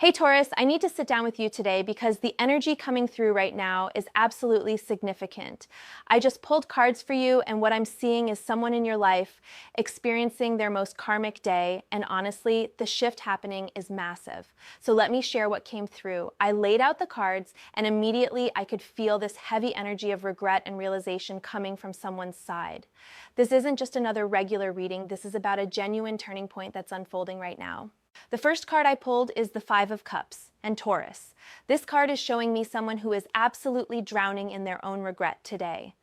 Hey Taurus, I need to sit down with you today because the energy coming through right now is absolutely significant. I just pulled cards for you, and what I'm seeing is someone in your life experiencing their most karmic day, and honestly, the shift happening is massive. So let me share what came through. I laid out the cards, and immediately I could feel this heavy energy of regret and realization coming from someone's side. This isn't just another regular reading, this is about a genuine turning point that's unfolding right now. The first card I pulled is the Five of Cups and Taurus. This card is showing me someone who is absolutely drowning in their own regret today.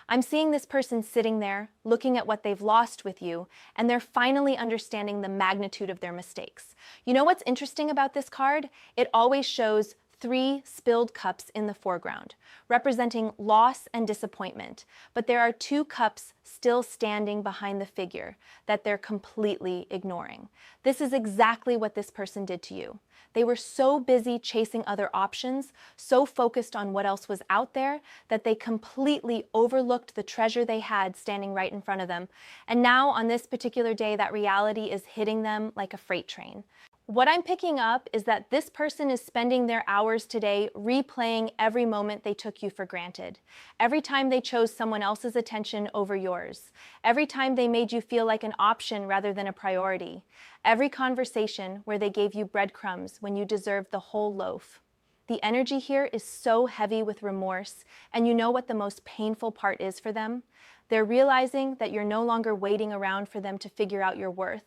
I'm seeing this person sitting there, looking at what they've lost with you, and they're finally understanding the magnitude of their mistakes. You know what's interesting about this card? It always shows three spilled cups in the foreground, representing loss and disappointment, but there are two cups still standing behind the figure that they're completely ignoring. This is exactly what this person did to you. They were so busy chasing other options, so focused on what else was out there, that they completely overlooked the treasure they had standing right in front of them. And now, on this particular day, that reality is hitting them like a freight train. What I'm picking up is that this person is spending their hours today replaying every moment they took you for granted. Every time they chose someone else's attention over yours. Every time they made you feel like an option rather than a priority. Every conversation where they gave you breadcrumbs when you deserved the whole loaf. The energy here is so heavy with remorse, and you know what the most painful part is for them? They're realizing that you're no longer waiting around for them to figure out your worth.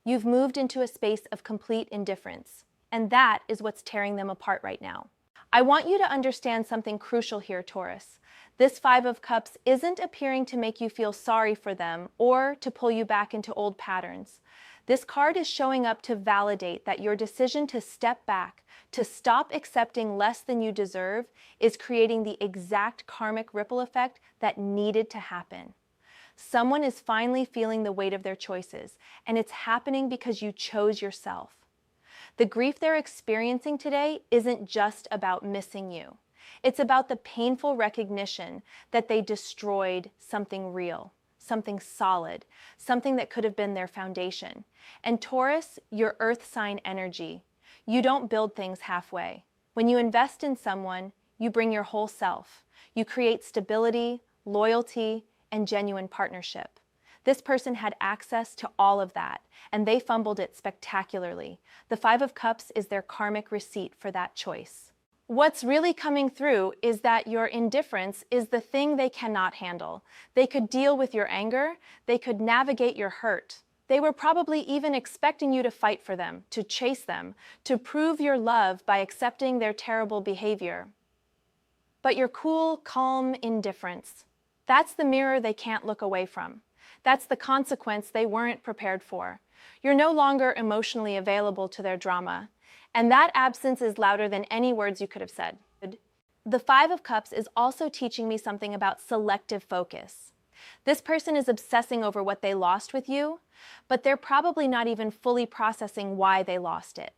You've moved into a space of complete indifference, and that is what's tearing them apart right now. I want you to understand something crucial here, Taurus. This Five of Cups isn't appearing to make you feel sorry for them or to pull you back into old patterns. This card is showing up to validate that your decision to step back, to stop accepting less than you deserve, is creating the exact karmic ripple effect that needed to happen. Someone is finally feeling the weight of their choices, and it's happening because you chose yourself. The grief they're experiencing today isn't just about missing you. It's about the painful recognition that they destroyed something real, something solid, something that could have been their foundation. And Taurus, your earth sign energy. You don't build things halfway. When you invest in someone, you bring your whole self. You create stability, loyalty, and genuine partnership. This person had access to all of that, and they fumbled it spectacularly. The Five of Cups is their karmic receipt for that choice. What's really coming through is that your indifference is the thing they cannot handle. They could deal with your anger, they could navigate your hurt. They were probably even expecting you to fight for them, to chase them, to prove your love by accepting their terrible behavior. But your cool, calm indifference, that's the mirror they can't look away from. That's the consequence they weren't prepared for. You're no longer emotionally available to their drama, and that absence is louder than any words you could have said. The Five of Cups is also teaching me something about selective focus. This person is obsessing over what they lost with you, but they're probably not even fully processing why they lost it.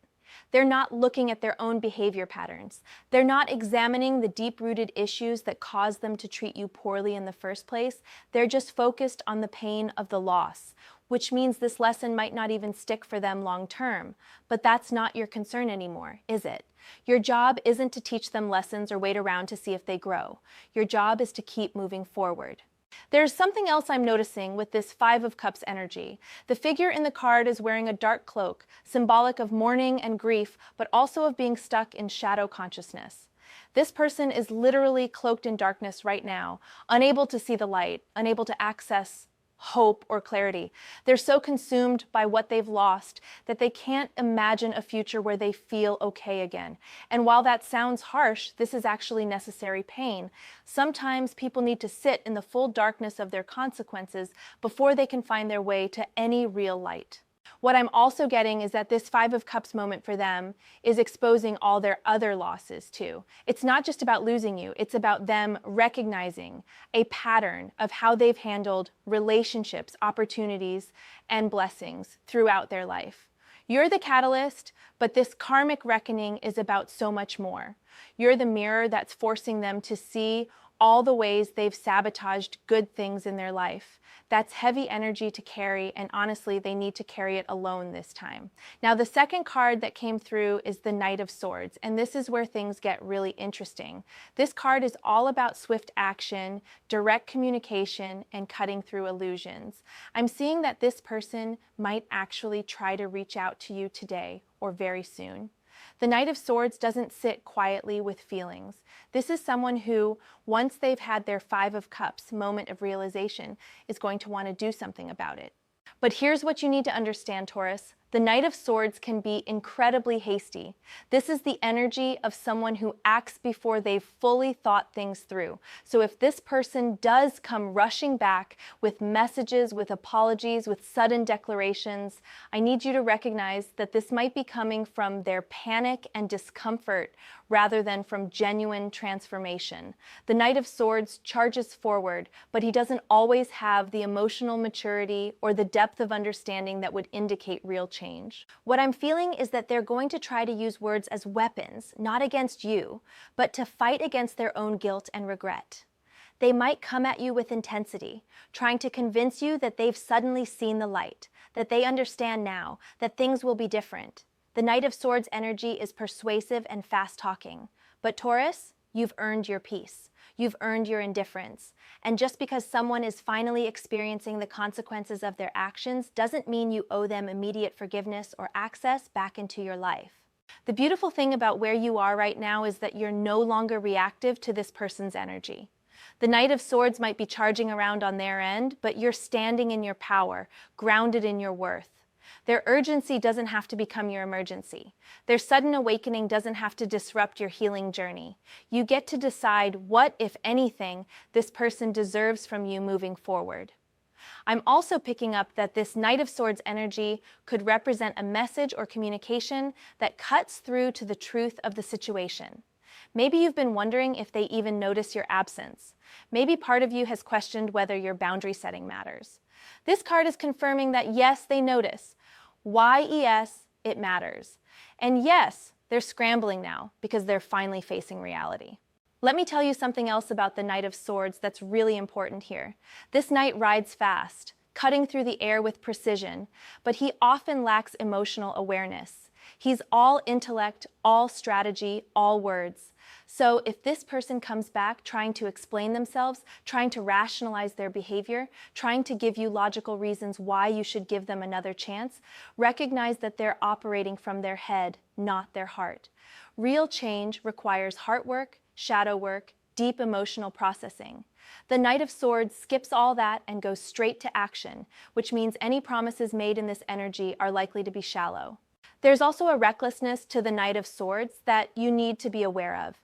They're not looking at their own behavior patterns. They're not examining the deep-rooted issues that caused them to treat you poorly in the first place. They're just focused on the pain of the loss, which means this lesson might not even stick for them long-term. But that's not your concern anymore, is it? Your job isn't to teach them lessons or wait around to see if they grow. Your job is to keep moving forward. There's something else I'm noticing with this Five of Cups energy. The figure in the card is wearing a dark cloak, symbolic of mourning and grief, but also of being stuck in shadow consciousness. This person is literally cloaked in darkness right now, unable to see the light, unable to access hope or clarity. They're so consumed by what they've lost that they can't imagine a future where they feel okay again. And while that sounds harsh, this is actually necessary pain. Sometimes people need to sit in the full darkness of their consequences before they can find their way to any real light. What I'm also getting is that this Five of Cups moment for them is exposing all their other losses too. It's not just about losing you, it's about them recognizing a pattern of how they've handled relationships, opportunities, and blessings throughout their life. You're the catalyst, but this karmic reckoning is about so much more. You're the mirror that's forcing them to see all the ways they've sabotaged good things in their life. That's heavy energy to carry, and honestly, they need to carry it alone this time. Now, the second card that came through is the Knight of Swords, and this is where things get really interesting. This card is all about swift action, direct communication, and cutting through illusions. I'm seeing that this person might actually try to reach out to you today or very soon. The Knight of Swords doesn't sit quietly with feelings. This is someone who, once they've had their Five of Cups moment of realization, is going to want to do something about it. But here's what you need to understand, Taurus. The Knight of Swords can be incredibly hasty. This is the energy of someone who acts before they've fully thought things through. So if this person does come rushing back with messages, with apologies, with sudden declarations, I need you to recognize that this might be coming from their panic and discomfort rather than from genuine transformation. The Knight of Swords charges forward, but he doesn't always have the emotional maturity or the depth of understanding that would indicate real change. What I'm feeling is that they're going to try to use words as weapons, not against you, but to fight against their own guilt and regret. They might come at you with intensity, trying to convince you that they've suddenly seen the light, that they understand now, that things will be different. The Knight of Swords energy is persuasive and fast-talking. But Taurus, you've earned your peace. You've earned your indifference. And just because someone is finally experiencing the consequences of their actions doesn't mean you owe them immediate forgiveness or access back into your life. The beautiful thing about where you are right now is that you're no longer reactive to this person's energy. The Knight of Swords might be charging around on their end, but you're standing in your power, grounded in your worth. Their urgency doesn't have to become your emergency. Their sudden awakening doesn't have to disrupt your healing journey. You get to decide what, if anything, this person deserves from you moving forward. I'm also picking up that this Knight of Swords energy could represent a message or communication that cuts through to the truth of the situation. Maybe you've been wondering if they even notice your absence. Maybe part of you has questioned whether your boundary setting matters. This card is confirming that yes, they notice. YES, it matters. And yes, they're scrambling now because they're finally facing reality. Let me tell you something else about the Knight of Swords that's really important here. This knight rides fast, cutting through the air with precision, but he often lacks emotional awareness. He's all intellect, all strategy, all words. So if this person comes back trying to explain themselves, trying to rationalize their behavior, trying to give you logical reasons why you should give them another chance, recognize that they're operating from their head, not their heart. Real change requires heart work, shadow work, deep emotional processing. The Knight of Swords skips all that and goes straight to action, which means any promises made in this energy are likely to be shallow. There's also a recklessness to the Knight of Swords that you need to be aware of.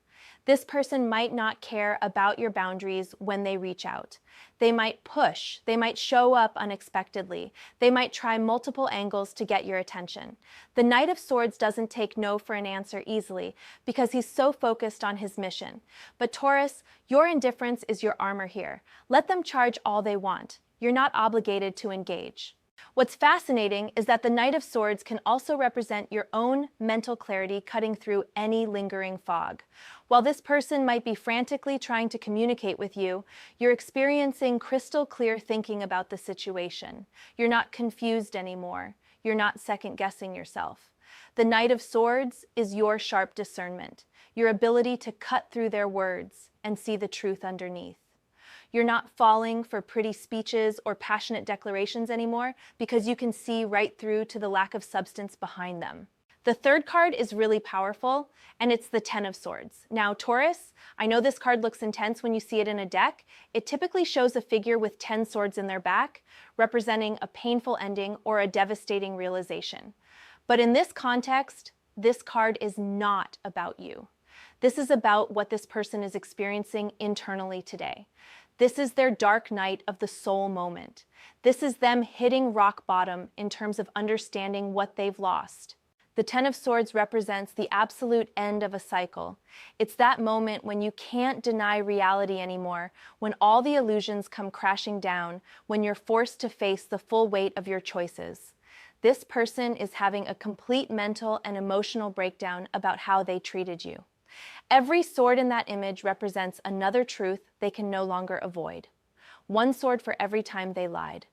This person might not care about your boundaries when they reach out. They might push, they might show up unexpectedly, they might try multiple angles to get your attention. The Knight of Swords doesn't take no for an answer easily because he's so focused on his mission. But Taurus, your indifference is your armor here. Let them charge all they want. You're not obligated to engage. What's fascinating is that the Knight of Swords can also represent your own mental clarity cutting through any lingering fog. While this person might be frantically trying to communicate with you, you're experiencing crystal clear thinking about the situation. You're not confused anymore. You're not second-guessing yourself. The Knight of Swords is your sharp discernment, your ability to cut through their words and see the truth underneath. You're not falling for pretty speeches or passionate declarations anymore because you can see right through to the lack of substance behind them. The third card is really powerful, and it's the Ten of Swords. Now, Taurus, I know this card looks intense when you see it in a deck. It typically shows a figure with 10 swords in their back, representing a painful ending or a devastating realization. But in this context, this card is not about you. This is about what this person is experiencing internally today. This is their dark night of the soul moment. This is them hitting rock bottom in terms of understanding what they've lost. The Ten of Swords represents the absolute end of a cycle. It's that moment when you can't deny reality anymore, when all the illusions come crashing down, when you're forced to face the full weight of your choices. This person is having a complete mental and emotional breakdown about how they treated you. Every sword in that image represents another truth they can no longer avoid. One sword for every time they lied.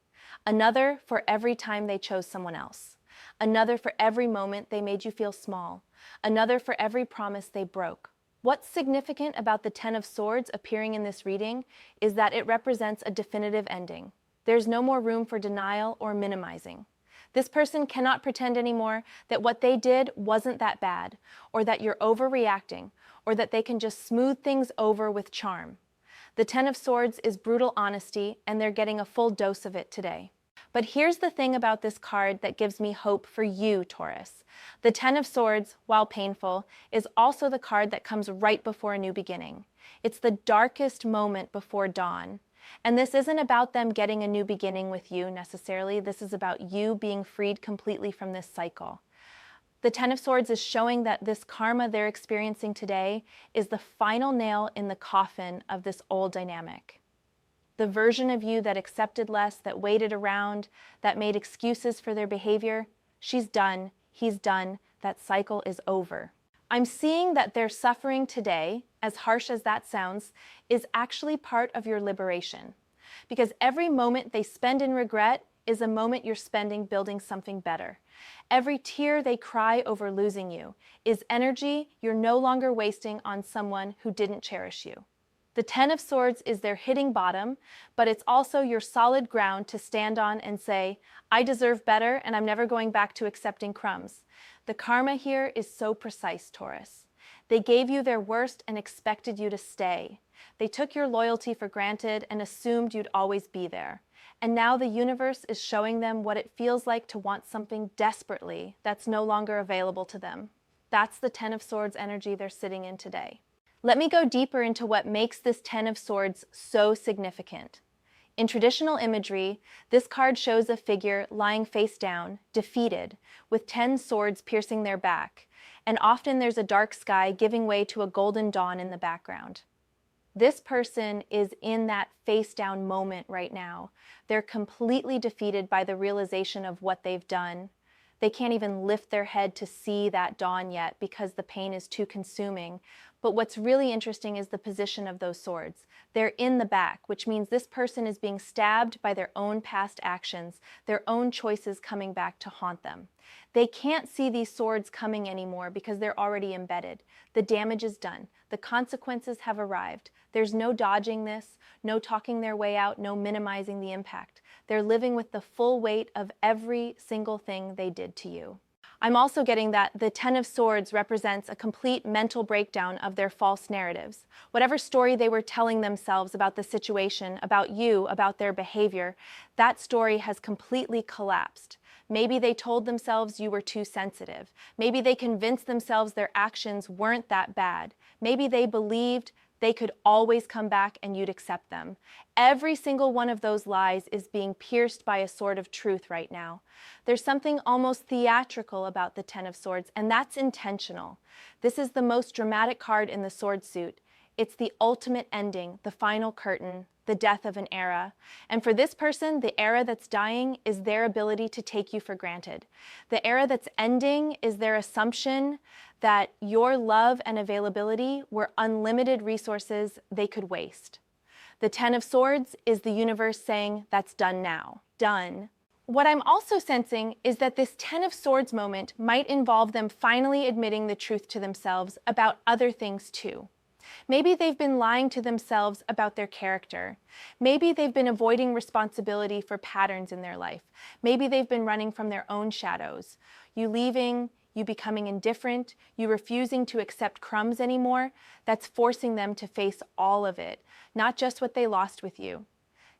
Another for every time they chose someone else. Another for every moment they made you feel small. Another for every promise they broke. What's significant about the Ten of Swords appearing in this reading is that it represents a definitive ending. There's no more room for denial or minimizing. This person cannot pretend anymore that what they did wasn't that bad, or that you're overreacting, or that they can just smooth things over with charm. The Ten of Swords is brutal honesty, and they're getting a full dose of it today. But here's the thing about this card that gives me hope for you, Taurus. The Ten of Swords, while painful, is also the card that comes right before a new beginning. It's the darkest moment before dawn. And this isn't about them getting a new beginning with you necessarily. This is about you being freed completely from this cycle. The Ten of Swords is showing that this karma they're experiencing today is the final nail in the coffin of this old dynamic. The version of you that accepted less, that waited around, that made excuses for their behavior, she's done, he's done, that cycle is over. I'm seeing that their suffering today, as harsh as that sounds, is actually part of your liberation. Because every moment they spend in regret is a moment you're spending building something better. Every tear they cry over losing you is energy you're no longer wasting on someone who didn't cherish you. The Ten of Swords is their hitting bottom, but it's also your solid ground to stand on and say, I deserve better and I'm never going back to accepting crumbs. The karma here is so precise, Taurus. They gave you their worst and expected you to stay. They took your loyalty for granted and assumed you'd always be there. And now the universe is showing them what it feels like to want something desperately that's no longer available to them. That's the Ten of Swords energy they're sitting in today. Let me go deeper into what makes this Ten of Swords so significant. In traditional imagery, this card shows a figure lying face down, defeated, with 10 swords piercing their back, and often there's a dark sky giving way to a golden dawn in the background. This person is in that face-down moment right now. They're completely defeated by the realization of what they've done. They can't even lift their head to see that dawn yet because the pain is too consuming. But what's really interesting is the position of those swords. They're in the back, which means this person is being stabbed by their own past actions, their own choices coming back to haunt them. They can't see these swords coming anymore because they're already embedded. The damage is done. The consequences have arrived. There's no dodging this, no talking their way out, no minimizing the impact. They're living with the full weight of every single thing they did to you. I'm also getting that the Ten of Swords represents a complete mental breakdown of their false narratives. Whatever story they were telling themselves about the situation, about you, about their behavior, that story has completely collapsed. Maybe they told themselves you were too sensitive. Maybe they convinced themselves their actions weren't that bad. Maybe they believed they could always come back and you'd accept them. Every single one of those lies is being pierced by a sword of truth right now. There's something almost theatrical about the Ten of Swords, and that's intentional. This is the most dramatic card in the sword suit. It's the ultimate ending, the final curtain, the death of an era. And for this person, the era that's dying is their ability to take you for granted. The era that's ending is their assumption that your love and availability were unlimited resources they could waste. The Ten of Swords is the universe saying, that's done now. Done. What I'm also sensing is that this Ten of Swords moment might involve them finally admitting the truth to themselves about other things too. Maybe they've been lying to themselves about their character. Maybe they've been avoiding responsibility for patterns in their life. Maybe they've been running from their own shadows. You leaving, you becoming indifferent, you refusing to accept crumbs anymore, that's forcing them to face all of it, not just what they lost with you.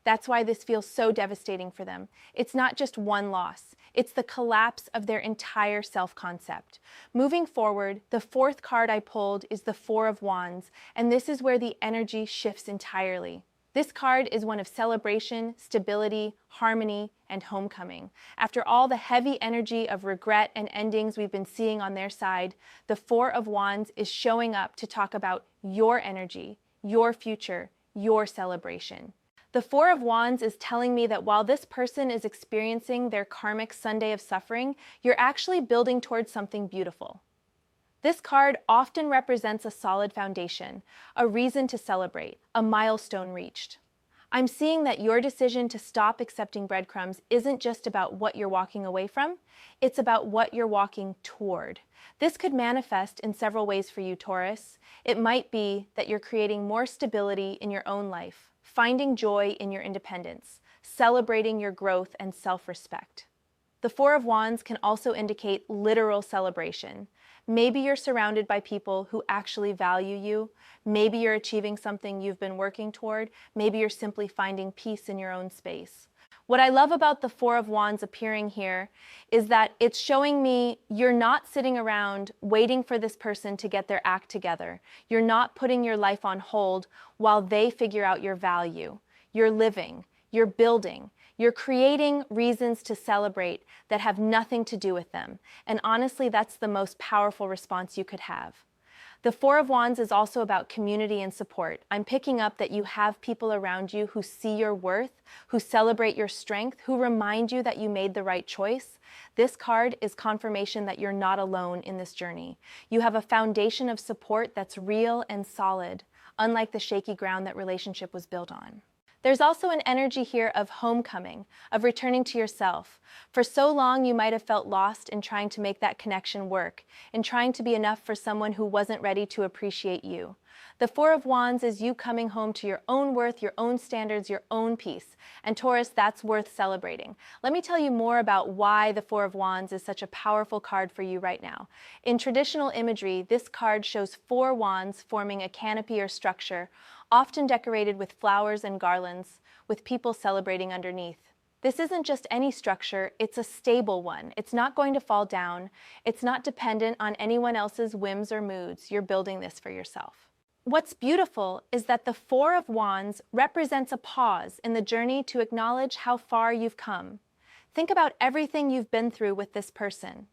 That's why this feels so devastating for them. It's not just one loss. It's the collapse of their entire self-concept. Moving forward, the fourth card I pulled is the Four of Wands, and this is where the energy shifts entirely. This card is one of celebration, stability, harmony, and homecoming. After all the heavy energy of regret and endings we've been seeing on their side, the Four of Wands is showing up to talk about your energy, your future, your celebration. The Four of Wands is telling me that while this person is experiencing their karmic Sunday of suffering, you're actually building towards something beautiful. This card often represents a solid foundation, a reason to celebrate, a milestone reached. I'm seeing that your decision to stop accepting breadcrumbs isn't just about what you're walking away from, it's about what you're walking toward. This could manifest in several ways for you, Taurus. It might be that you're creating more stability in your own life, finding joy in your independence, celebrating your growth and self-respect. The Four of Wands can also indicate literal celebration. Maybe you're surrounded by people who actually value you. Maybe you're achieving something you've been working toward. Maybe you're simply finding peace in your own space. What I love about the Four of Wands appearing here is that it's showing me you're not sitting around waiting for this person to get their act together. You're not putting your life on hold while they figure out your value. You're living, you're building, you're creating reasons to celebrate that have nothing to do with them. And honestly, that's the most powerful response you could have. The Four of Wands is also about community and support. I'm picking up that you have people around you who see your worth, who celebrate your strength, who remind you that you made the right choice. This card is confirmation that you're not alone in this journey. You have a foundation of support that's real and solid, unlike the shaky ground that relationship was built on. There's also an energy here of homecoming, of returning to yourself. For so long, you might have felt lost in trying to make that connection work, in trying to be enough for someone who wasn't ready to appreciate you. The Four of Wands is you coming home to your own worth, your own standards, your own peace. And Taurus, that's worth celebrating. Let me tell you more about why the Four of Wands is such a powerful card for you right now. In traditional imagery, this card shows four wands forming a canopy or structure, often decorated with flowers and garlands, with people celebrating underneath. This isn't just any structure, it's a stable one. It's not going to fall down. It's not dependent on anyone else's whims or moods. You're building this for yourself. What's beautiful is that the Four of Wands represents a pause in the journey to acknowledge how far you've come. Think about everything you've been through with this person.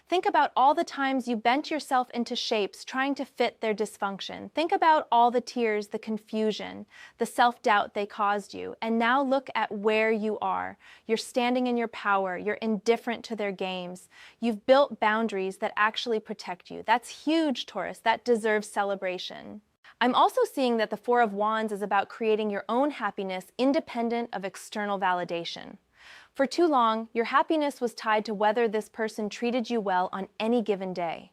Think about all the times you bent yourself into shapes trying to fit their dysfunction. Think about all the tears, the confusion, the self-doubt they caused you. And now look at where you are. You're standing in your power. You're indifferent to their games. You've built boundaries that actually protect you. That's huge, Taurus. That deserves celebration. I'm also seeing that the Four of Wands is about creating your own happiness independent of external validation. For too long, your happiness was tied to whether this person treated you well on any given day.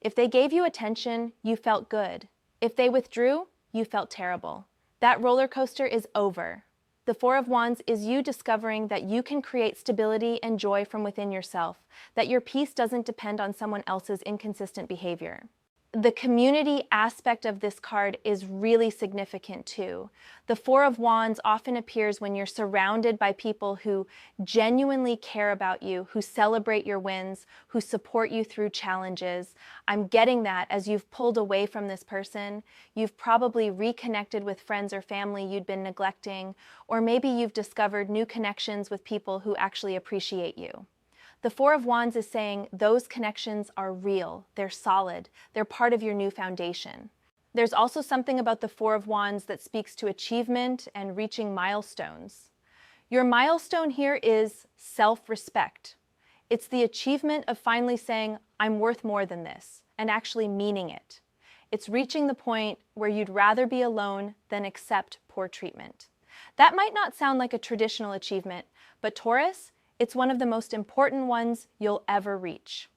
If they gave you attention, you felt good. If they withdrew, you felt terrible. That roller coaster is over. The Four of Wands is you discovering that you can create stability and joy from within yourself, that your peace doesn't depend on someone else's inconsistent behavior. The community aspect of this card is really significant too. The Four of Wands often appears when you're surrounded by people who genuinely care about you, who celebrate your wins, who support you through challenges. I'm getting that as you've pulled away from this person, you've probably reconnected with friends or family you'd been neglecting, or maybe you've discovered new connections with people who actually appreciate you. The Four of Wands is saying those connections are real, they're solid, they're part of your new foundation. There's also something about the Four of Wands that speaks to achievement and reaching milestones. Your milestone here is self-respect. It's the achievement of finally saying, I'm worth more than this, and actually meaning it. It's reaching the point where you'd rather be alone than accept poor treatment. That might not sound like a traditional achievement, but Taurus, it's one of the most important ones you'll ever reach.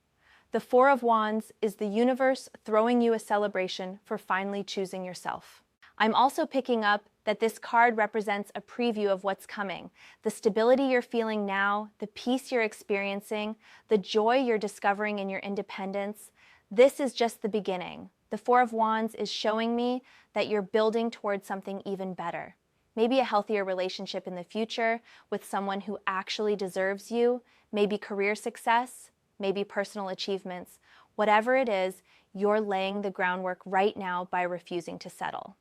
The Four of Wands is the universe throwing you a celebration for finally choosing yourself. I'm also picking up that this card represents a preview of what's coming. The stability you're feeling now, the peace you're experiencing, the joy you're discovering in your independence. This is just the beginning. The Four of Wands is showing me that you're building towards something even better. Maybe a healthier relationship in the future with someone who actually deserves you, maybe career success, maybe personal achievements. Whatever it is, you're laying the groundwork right now by refusing to settle.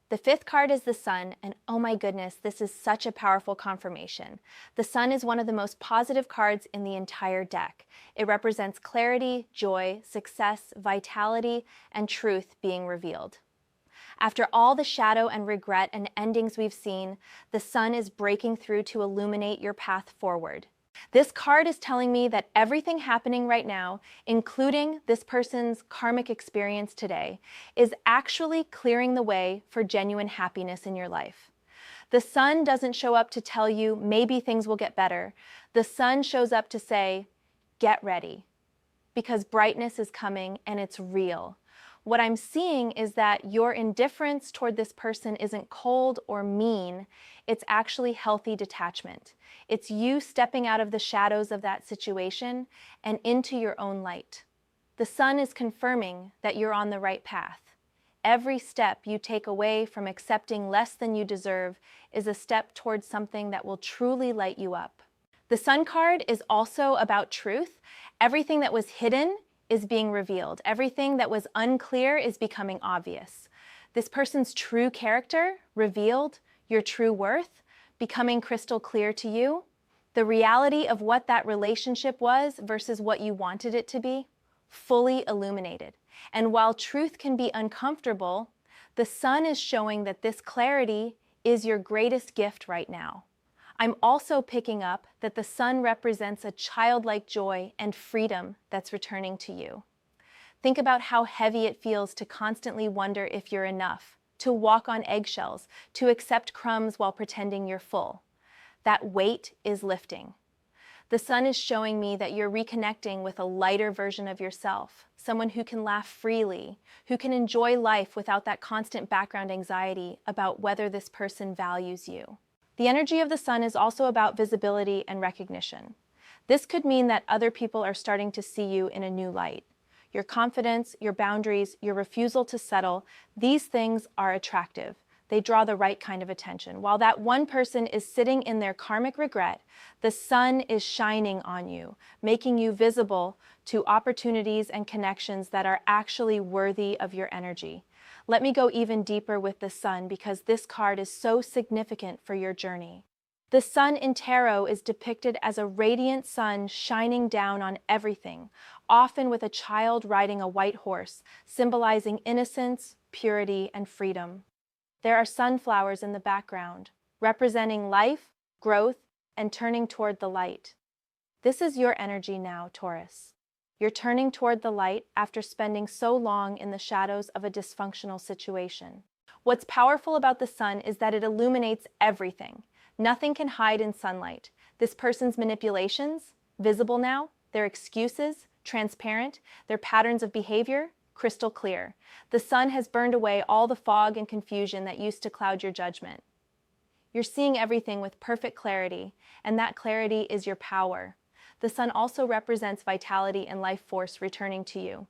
The fifth card is the Sun, and oh my goodness, this is such a powerful confirmation. The Sun is one of the most positive cards in the entire deck. It represents clarity, joy, success, vitality, and truth being revealed. After all the shadow and regret and endings we've seen, the Sun is breaking through to illuminate your path forward. This card is telling me that everything happening right now, including this person's karmic experience today, is actually clearing the way for genuine happiness in your life. The sun doesn't show up to tell you maybe things will get better. The sun shows up to say, get ready, because brightness is coming and it's real. What I'm seeing is that your indifference toward this person isn't cold or mean, it's actually healthy detachment. It's you stepping out of the shadows of that situation and into your own light. The sun is confirming that you're on the right path. Every step you take away from accepting less than you deserve is a step towards something that will truly light you up. The sun card is also about truth. Everything that was hidden is being revealed. Everything that was unclear is becoming obvious. This person's true character revealed, your true worth becoming crystal clear to you, the reality of what that relationship was versus what you wanted it to be, fully illuminated. And while truth can be uncomfortable, the sun is showing that this clarity is your greatest gift right now. I'm also picking up that the sun represents a childlike joy and freedom that's returning to you. Think about how heavy it feels to constantly wonder if you're enough, to walk on eggshells, to accept crumbs while pretending you're full. That weight is lifting. The sun is showing me that you're reconnecting with a lighter version of yourself, someone who can laugh freely, who can enjoy life without that constant background anxiety about whether this person values you. The energy of the sun is also about visibility and recognition. This could mean that other people are starting to see you in a new light. Your confidence, your boundaries, your refusal to settle, these things are attractive. They draw the right kind of attention. While that one person is sitting in their karmic regret, the sun is shining on you, making you visible to opportunities and connections that are actually worthy of your energy. Let me go even deeper with the sun because this card is so significant for your journey. The sun in tarot is depicted as a radiant sun shining down on everything, often with a child riding a white horse, symbolizing innocence, purity, and freedom. There are sunflowers in the background, representing life, growth, and turning toward the light. This is your energy now, Taurus. You're turning toward the light after spending so long in the shadows of a dysfunctional situation. What's powerful about the sun is that it illuminates everything. Nothing can hide in sunlight. This person's manipulations, visible now, their excuses, transparent, their patterns of behavior, crystal clear. The sun has burned away all the fog and confusion that used to cloud your judgment. You're seeing everything with perfect clarity, and that clarity is your power. The sun also represents vitality and life force returning to you.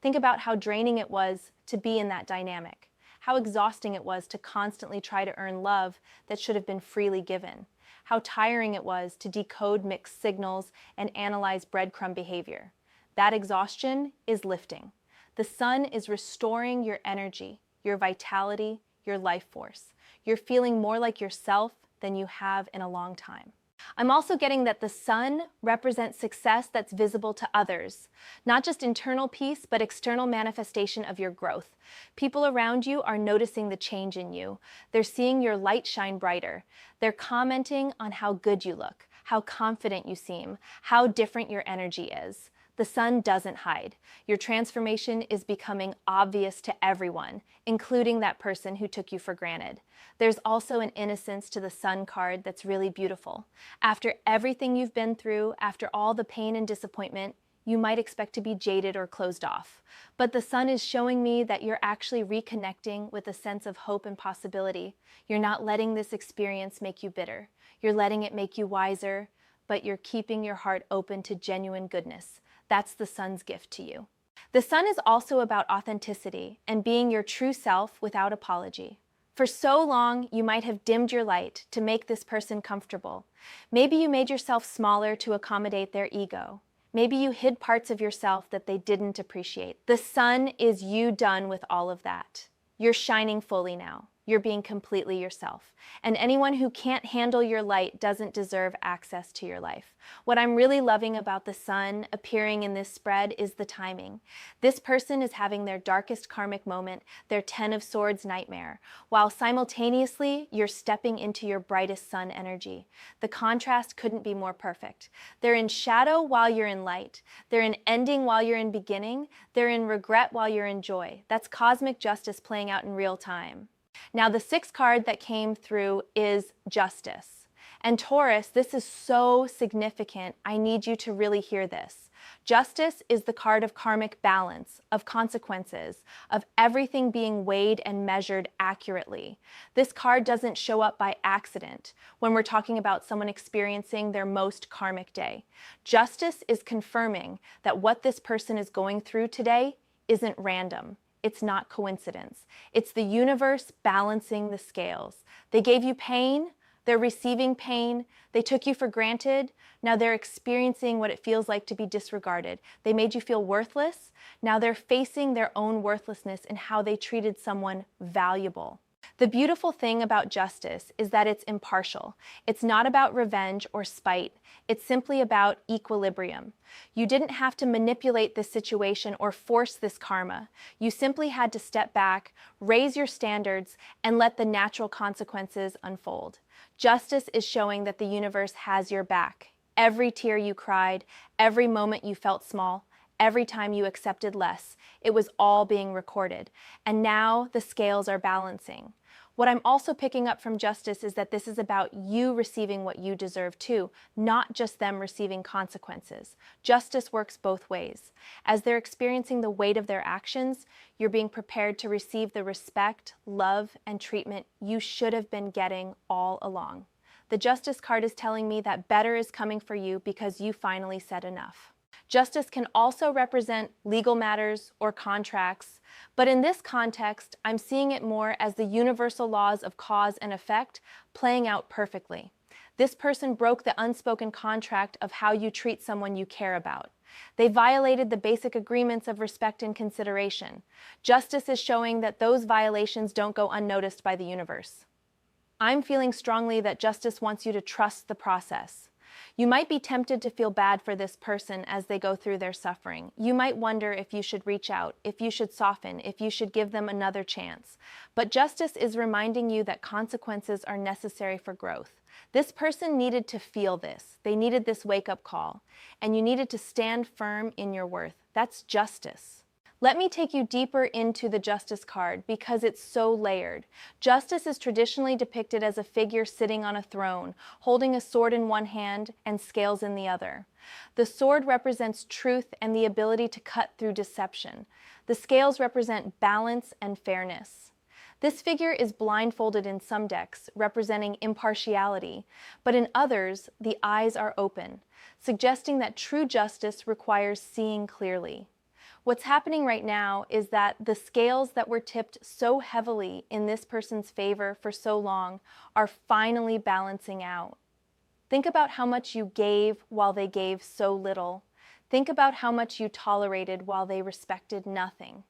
Think about how draining it was to be in that dynamic, how exhausting it was to constantly try to earn love that should have been freely given, how tiring it was to decode mixed signals and analyze breadcrumb behavior. That exhaustion is lifting. The sun is restoring your energy, your vitality, your life force. You're feeling more like yourself than you have in a long time. I'm also getting that the sun represents success that's visible to others, not just internal peace, but external manifestation of your growth. People around you are noticing the change in you. They're seeing your light shine brighter. They're commenting on how good you look, how confident you seem, how different your energy is. The sun doesn't hide. Your transformation is becoming obvious to everyone, including that person who took you for granted. There's also an innocence to the sun card that's really beautiful. After everything you've been through, after all the pain and disappointment, you might expect to be jaded or closed off. But the sun is showing me that you're actually reconnecting with a sense of hope and possibility. You're not letting this experience make you bitter. You're letting it make you wiser, but you're keeping your heart open to genuine goodness. That's the sun's gift to you. The sun is also about authenticity and being your true self without apology. For so long, you might have dimmed your light to make this person comfortable. Maybe you made yourself smaller to accommodate their ego. Maybe you hid parts of yourself that they didn't appreciate. The sun is you done with all of that. You're shining fully now. you're being completely yourself. And anyone who can't handle your light doesn't deserve access to your life. What I'm really loving about the sun appearing in this spread is the timing. This person is having their darkest karmic moment, their 10 of Swords nightmare, while simultaneously you're stepping into your brightest sun energy. The contrast couldn't be more perfect. They're in shadow while you're in light. They're in ending while you're in beginning. They're in regret while you're in joy. That's cosmic justice playing out in real time. Now, the 6th card that came through is Justice. And Taurus, this is so significant. I need you to really hear this. Justice is the card of karmic balance, of consequences, of everything being weighed and measured accurately. This card doesn't show up by accident when we're talking about someone experiencing their most karmic day. Justice is confirming that what this person is going through today isn't random. It's not coincidence. It's the universe balancing the scales. They gave you pain. They're receiving pain. They took you for granted. Now they're experiencing what it feels like to be disregarded. They made you feel worthless. Now they're facing their own worthlessness in how they treated someone valuable. The beautiful thing about justice is that it's impartial. It's not about revenge or spite. It's simply about equilibrium. You didn't have to manipulate this situation or force this karma. You simply had to step back, raise your standards, and let the natural consequences unfold. Justice is showing that the universe has your back. Every tear you cried, every moment you felt small, every time you accepted less, it was all being recorded. And now the scales are balancing. What I'm also picking up from Justice is that this is about you receiving what you deserve too, not just them receiving consequences. Justice works both ways. As they're experiencing the weight of their actions, you're being prepared to receive the respect, love, and treatment you should have been getting all along. The Justice card is telling me that better is coming for you because you finally said enough. Justice can also represent legal matters or contracts, but in this context, I'm seeing it more as the universal laws of cause and effect playing out perfectly. This person broke the unspoken contract of how you treat someone you care about. They violated the basic agreements of respect and consideration. Justice is showing that those violations don't go unnoticed by the universe. I'm feeling strongly that Justice wants you to trust the process. You might be tempted to feel bad for this person as they go through their suffering. You might wonder if you should reach out, if you should soften, if you should give them another chance. But Justice is reminding you that consequences are necessary for growth. This person needed to feel this. They needed this wake-up call. And you needed to stand firm in your worth. That's justice. Let me take you deeper into the Justice card because it's so layered. Justice is traditionally depicted as a figure sitting on a throne, holding a sword in one hand and scales in the other. The sword represents truth and the ability to cut through deception. The scales represent balance and fairness. This figure is blindfolded in some decks, representing impartiality, but in others, the eyes are open, suggesting that true justice requires seeing clearly. What's happening right now is that the scales that were tipped so heavily in this person's favor for so long are finally balancing out. Think about how much you gave while they gave so little. Think about how much you tolerated while they respected nothing.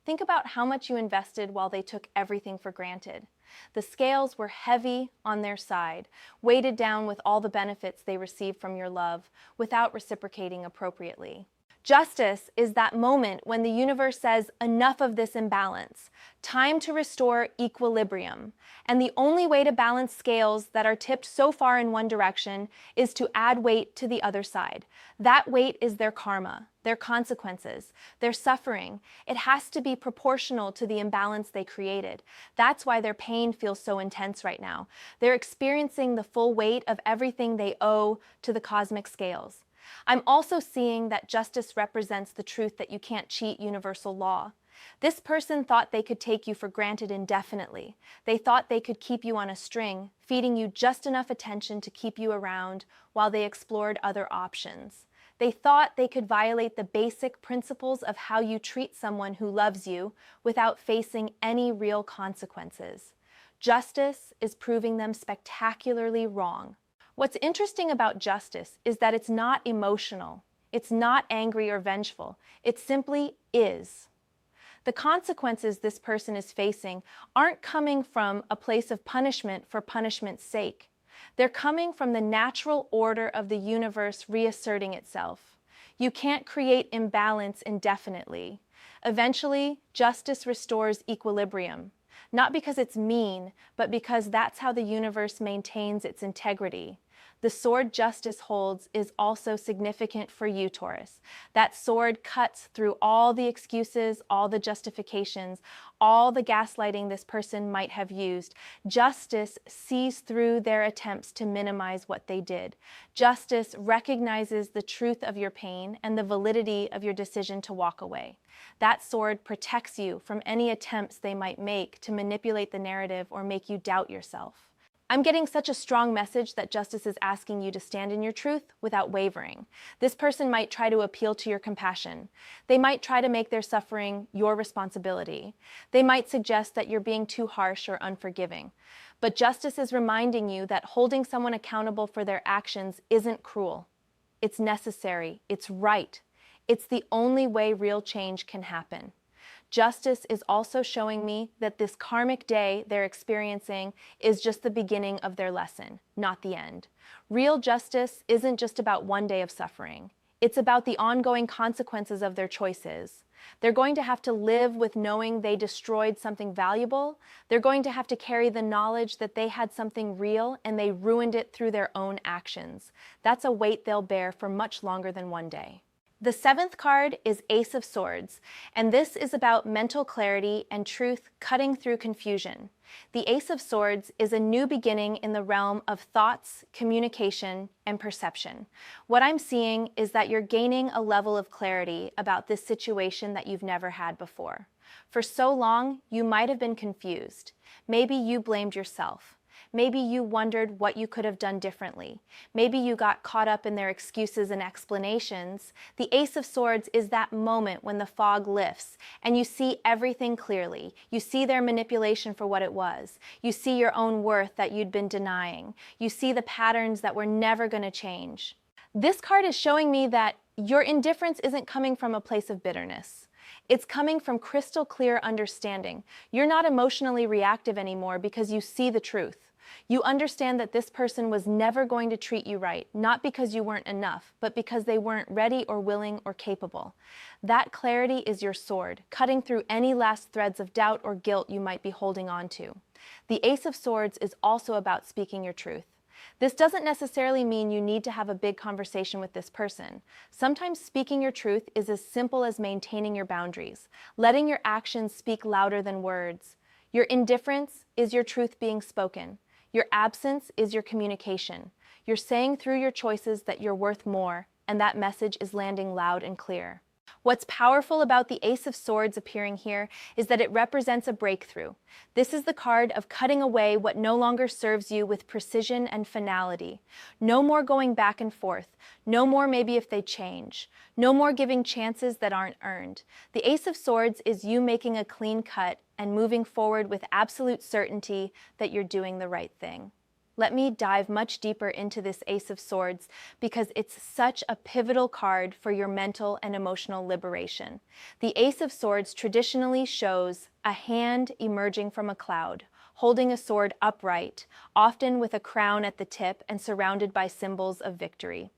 Think about how much you invested while they took everything for granted. The scales were heavy on their side, weighted down with all the benefits they received from your love, without reciprocating appropriately. Justice is that moment when the universe says, enough of this imbalance, time to restore equilibrium. And the only way to balance scales that are tipped so far in one direction is to add weight to the other side. That weight is their karma, their consequences, their suffering. It has to be proportional to the imbalance they created. That's why their pain feels so intense right now. They're experiencing the full weight of everything they owe to the cosmic scales. I'm also seeing that justice represents the truth that you can't cheat universal law. This person thought they could take you for granted indefinitely. They thought they could keep you on a string, feeding you just enough attention to keep you around while they explored other options. They thought they could violate the basic principles of how you treat someone who loves you without facing any real consequences. Justice is proving them spectacularly wrong. What's interesting about justice is that it's not emotional. It's not angry or vengeful. It simply is. The consequences this person is facing aren't coming from a place of punishment for punishment's sake. They're coming from the natural order of the universe reasserting itself. You can't create imbalance indefinitely. Eventually, justice restores equilibrium, not because it's mean, but because that's how the universe maintains its integrity. The sword justice holds is also significant for you, Taurus. That sword cuts through all the excuses, all the justifications, all the gaslighting this person might have used. Justice sees through their attempts to minimize what they did. Justice recognizes the truth of your pain and the validity of your decision to walk away. That sword protects you from any attempts they might make to manipulate the narrative or make you doubt yourself. I'm getting such a strong message that justice is asking you to stand in your truth without wavering. This person might try to appeal to your compassion. They might try to make their suffering your responsibility. They might suggest that you're being too harsh or unforgiving. But justice is reminding you that holding someone accountable for their actions isn't cruel. It's necessary. It's right. It's the only way real change can happen. Justice is also showing me that this karmic day they're experiencing is just the beginning of their lesson, not the end. Real justice isn't just about one day of suffering. It's about the ongoing consequences of their choices. They're going to have to live with knowing they destroyed something valuable. They're going to have to carry the knowledge that they had something real and they ruined it through their own actions. That's a weight they'll bear for much longer than one day. The seventh card is Ace of Swords, and this is about mental clarity and truth cutting through confusion. The Ace of Swords is a new beginning in the realm of thoughts, communication, and perception. What I'm seeing is that you're gaining a level of clarity about this situation that you've never had before. For so long, you might have been confused. Maybe you blamed yourself. Maybe you wondered what you could have done differently. Maybe you got caught up in their excuses and explanations. The Ace of Swords is that moment when the fog lifts and you see everything clearly. You see their manipulation for what it was. You see your own worth that you'd been denying. You see the patterns that were never going to change. This card is showing me that your indifference isn't coming from a place of bitterness. It's coming from crystal clear understanding. You're not emotionally reactive anymore because you see the truth. You understand that this person was never going to treat you right, not because you weren't enough, but because they weren't ready or willing or capable. That clarity is your sword, cutting through any last threads of doubt or guilt you might be holding on to. The Ace of Swords is also about speaking your truth. This doesn't necessarily mean you need to have a big conversation with this person. Sometimes speaking your truth is as simple as maintaining your boundaries, letting your actions speak louder than words. Your indifference is your truth being spoken. Your absence is your communication. You're saying through your choices that you're worth more, and that message is landing loud and clear. What's powerful about the Ace of Swords appearing here is that it represents a breakthrough. This is the card of cutting away what no longer serves you with precision and finality. No more going back and forth. No more maybe if they change. No more giving chances that aren't earned. The Ace of Swords is you making a clean cut and moving forward with absolute certainty that you're doing the right thing. Let me dive much deeper into this Ace of Swords because it's such a pivotal card for your mental and emotional liberation. The Ace of Swords traditionally shows a hand emerging from a cloud, holding a sword upright, often with a crown at the tip and surrounded by symbols of victory.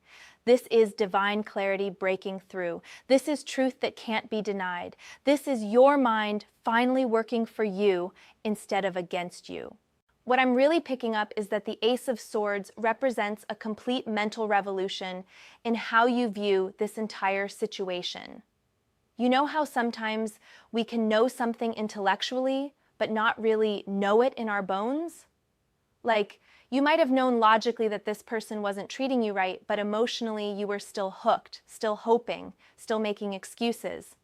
This is divine clarity breaking through. This is truth that can't be denied. This is your mind finally working for you instead of against you. What I'm really picking up is that the Ace of Swords represents a complete mental revolution in how you view this entire situation. You know how sometimes we can know something intellectually, but not really know it in our bones? Like, you might have known logically that this person wasn't treating you right, but emotionally you were still hooked, still hoping, still making excuses.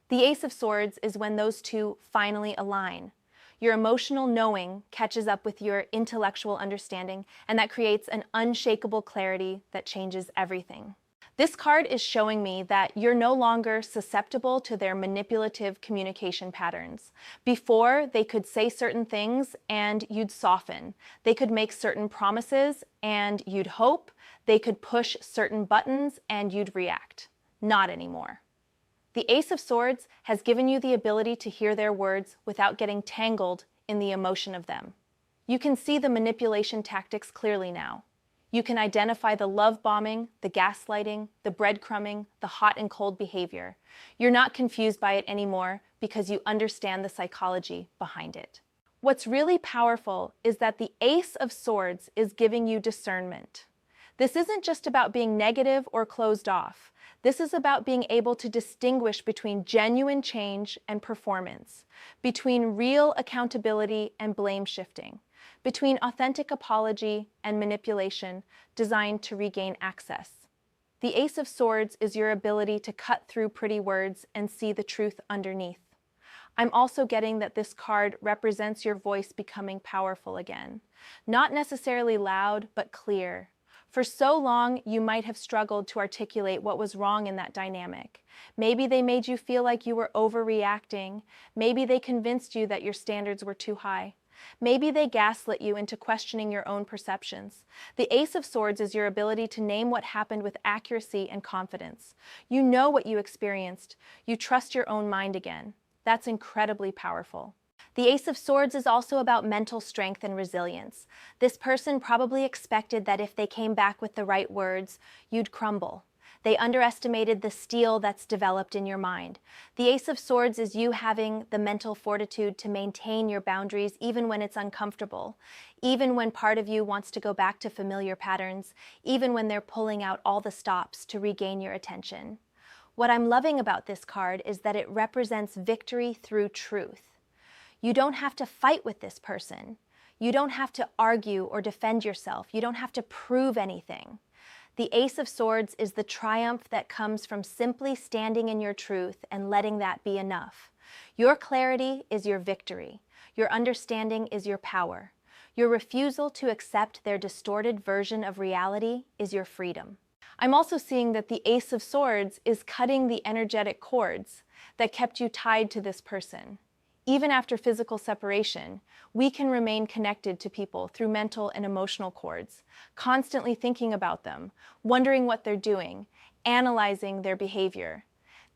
The Ace of Swords is when those two finally align. Your emotional knowing catches up with your intellectual understanding, and that creates an unshakable clarity that changes everything. This card is showing me that you're no longer susceptible to their manipulative communication patterns. Before, they could say certain things and you'd soften. They could make certain promises and you'd hope. They could push certain buttons and you'd react. Not anymore. The Ace of Swords has given you the ability to hear their words without getting tangled in the emotion of them. You can see the manipulation tactics clearly now. You can identify the love bombing, the gaslighting, the breadcrumbing, the hot and cold behavior. You're not confused by it anymore because you understand the psychology behind it. What's really powerful is that the Ace of Swords is giving you discernment. This isn't just about being negative or closed off. This is about being able to distinguish between genuine change and performance, between real accountability and blame shifting, between authentic apology and manipulation designed to regain access. The Ace of Swords is your ability to cut through pretty words and see the truth underneath. I'm also getting that this card represents your voice becoming powerful again. Not necessarily loud, but clear. For so long, you might have struggled to articulate what was wrong in that dynamic. Maybe they made you feel like you were overreacting. Maybe they convinced you that your standards were too high. Maybe they gaslit you into questioning your own perceptions. The Ace of Swords is your ability to name what happened with accuracy and confidence. You know what you experienced. You trust your own mind again. That's incredibly powerful. The Ace of Swords is also about mental strength and resilience. This person probably expected that if they came back with the right words, you'd crumble. They underestimated the steel that's developed in your mind. The Ace of Swords is you having the mental fortitude to maintain your boundaries even when it's uncomfortable, even when part of you wants to go back to familiar patterns, even when they're pulling out all the stops to regain your attention. What I'm loving about this card is that it represents victory through truth. You don't have to fight with this person. You don't have to argue or defend yourself. You don't have to prove anything. The Ace of Swords is the triumph that comes from simply standing in your truth and letting that be enough. Your clarity is your victory. Your understanding is your power. Your refusal to accept their distorted version of reality is your freedom. I'm also seeing that the Ace of Swords is cutting the energetic cords that kept you tied to this person. Even after physical separation, we can remain connected to people through mental and emotional cords, constantly thinking about them, wondering what they're doing, analyzing their behavior.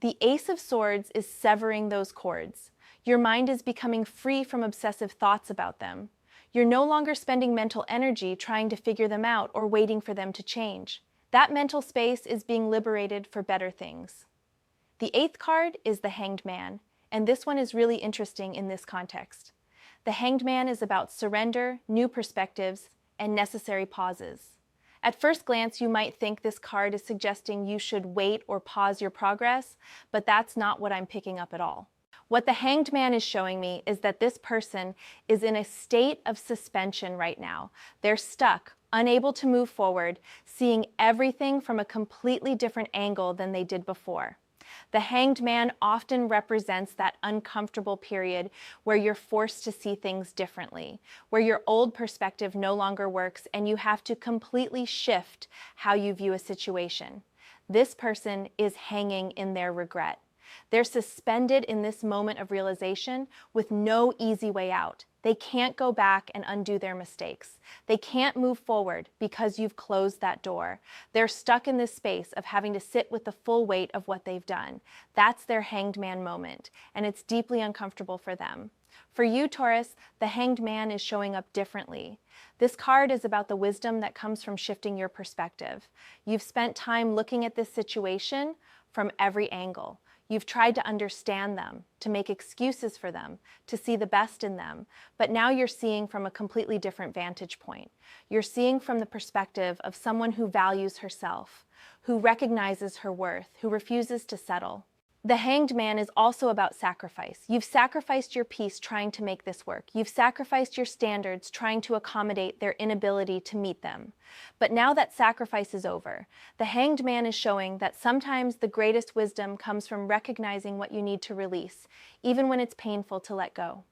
The Ace of Swords is severing those cords. Your mind is becoming free from obsessive thoughts about them. You're no longer spending mental energy trying to figure them out or waiting for them to change. That mental space is being liberated for better things. The 8th card is the Hanged Man. And this one is really interesting in this context. The Hanged Man is about surrender, new perspectives, and necessary pauses. At first glance, you might think this card is suggesting you should wait or pause your progress, but that's not what I'm picking up at all. What the Hanged Man is showing me is that this person is in a state of suspension right now. They're stuck, unable to move forward, seeing everything from a completely different angle than they did before. The Hanged Man often represents that uncomfortable period where you're forced to see things differently, where your old perspective no longer works and you have to completely shift how you view a situation. This person is hanging in their regret. They're suspended in this moment of realization with no easy way out. They can't go back and undo their mistakes. They can't move forward because you've closed that door. They're stuck in this space of having to sit with the full weight of what they've done. That's their Hanged Man moment, and it's deeply uncomfortable for them. For you, Taurus, the Hanged Man is showing up differently. This card is about the wisdom that comes from shifting your perspective. You've spent time looking at this situation from every angle. You've tried to understand them, to make excuses for them, to see the best in them, but now you're seeing from a completely different vantage point. You're seeing from the perspective of someone who values herself, who recognizes her worth, who refuses to settle. The Hanged Man is also about sacrifice. You've sacrificed your peace trying to make this work. You've sacrificed your standards trying to accommodate their inability to meet them. But now that sacrifice is over, the Hanged Man is showing that sometimes the greatest wisdom comes from recognizing what you need to release, even when it's painful to let go.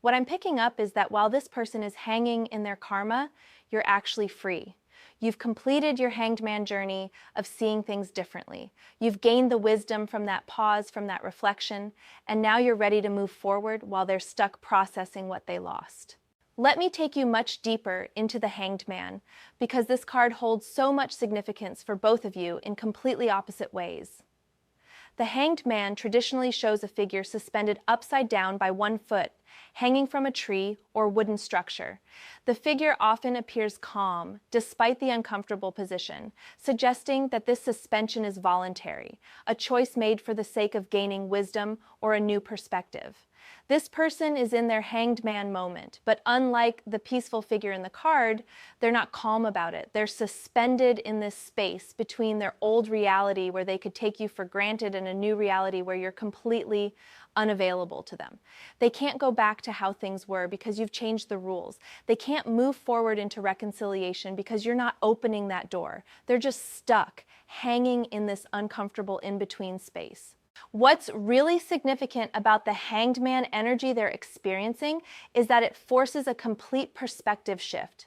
What I'm picking up is that while this person is hanging in their karma, you're actually free. You've completed your Hanged Man journey of seeing things differently. You've gained the wisdom from that pause, from that reflection, and now you're ready to move forward while they're stuck processing what they lost. Let me take you much deeper into the Hanged Man, because this card holds so much significance for both of you in completely opposite ways. The Hanged Man traditionally shows a figure suspended upside down by one foot, hanging from a tree or wooden structure. The figure often appears calm, despite the uncomfortable position, suggesting that this suspension is voluntary, a choice made for the sake of gaining wisdom or a new perspective. This person is in their hanged man moment, but unlike the peaceful figure in the card, they're not calm about it. They're suspended in this space between their old reality where they could take you for granted and a new reality where you're completely unavailable to them. They can't go back to how things were because you've changed the rules. They can't move forward into reconciliation because you're not opening that door. They're just stuck, hanging in this uncomfortable in-between space. What's really significant about the Hanged Man energy they're experiencing is that it forces a complete perspective shift.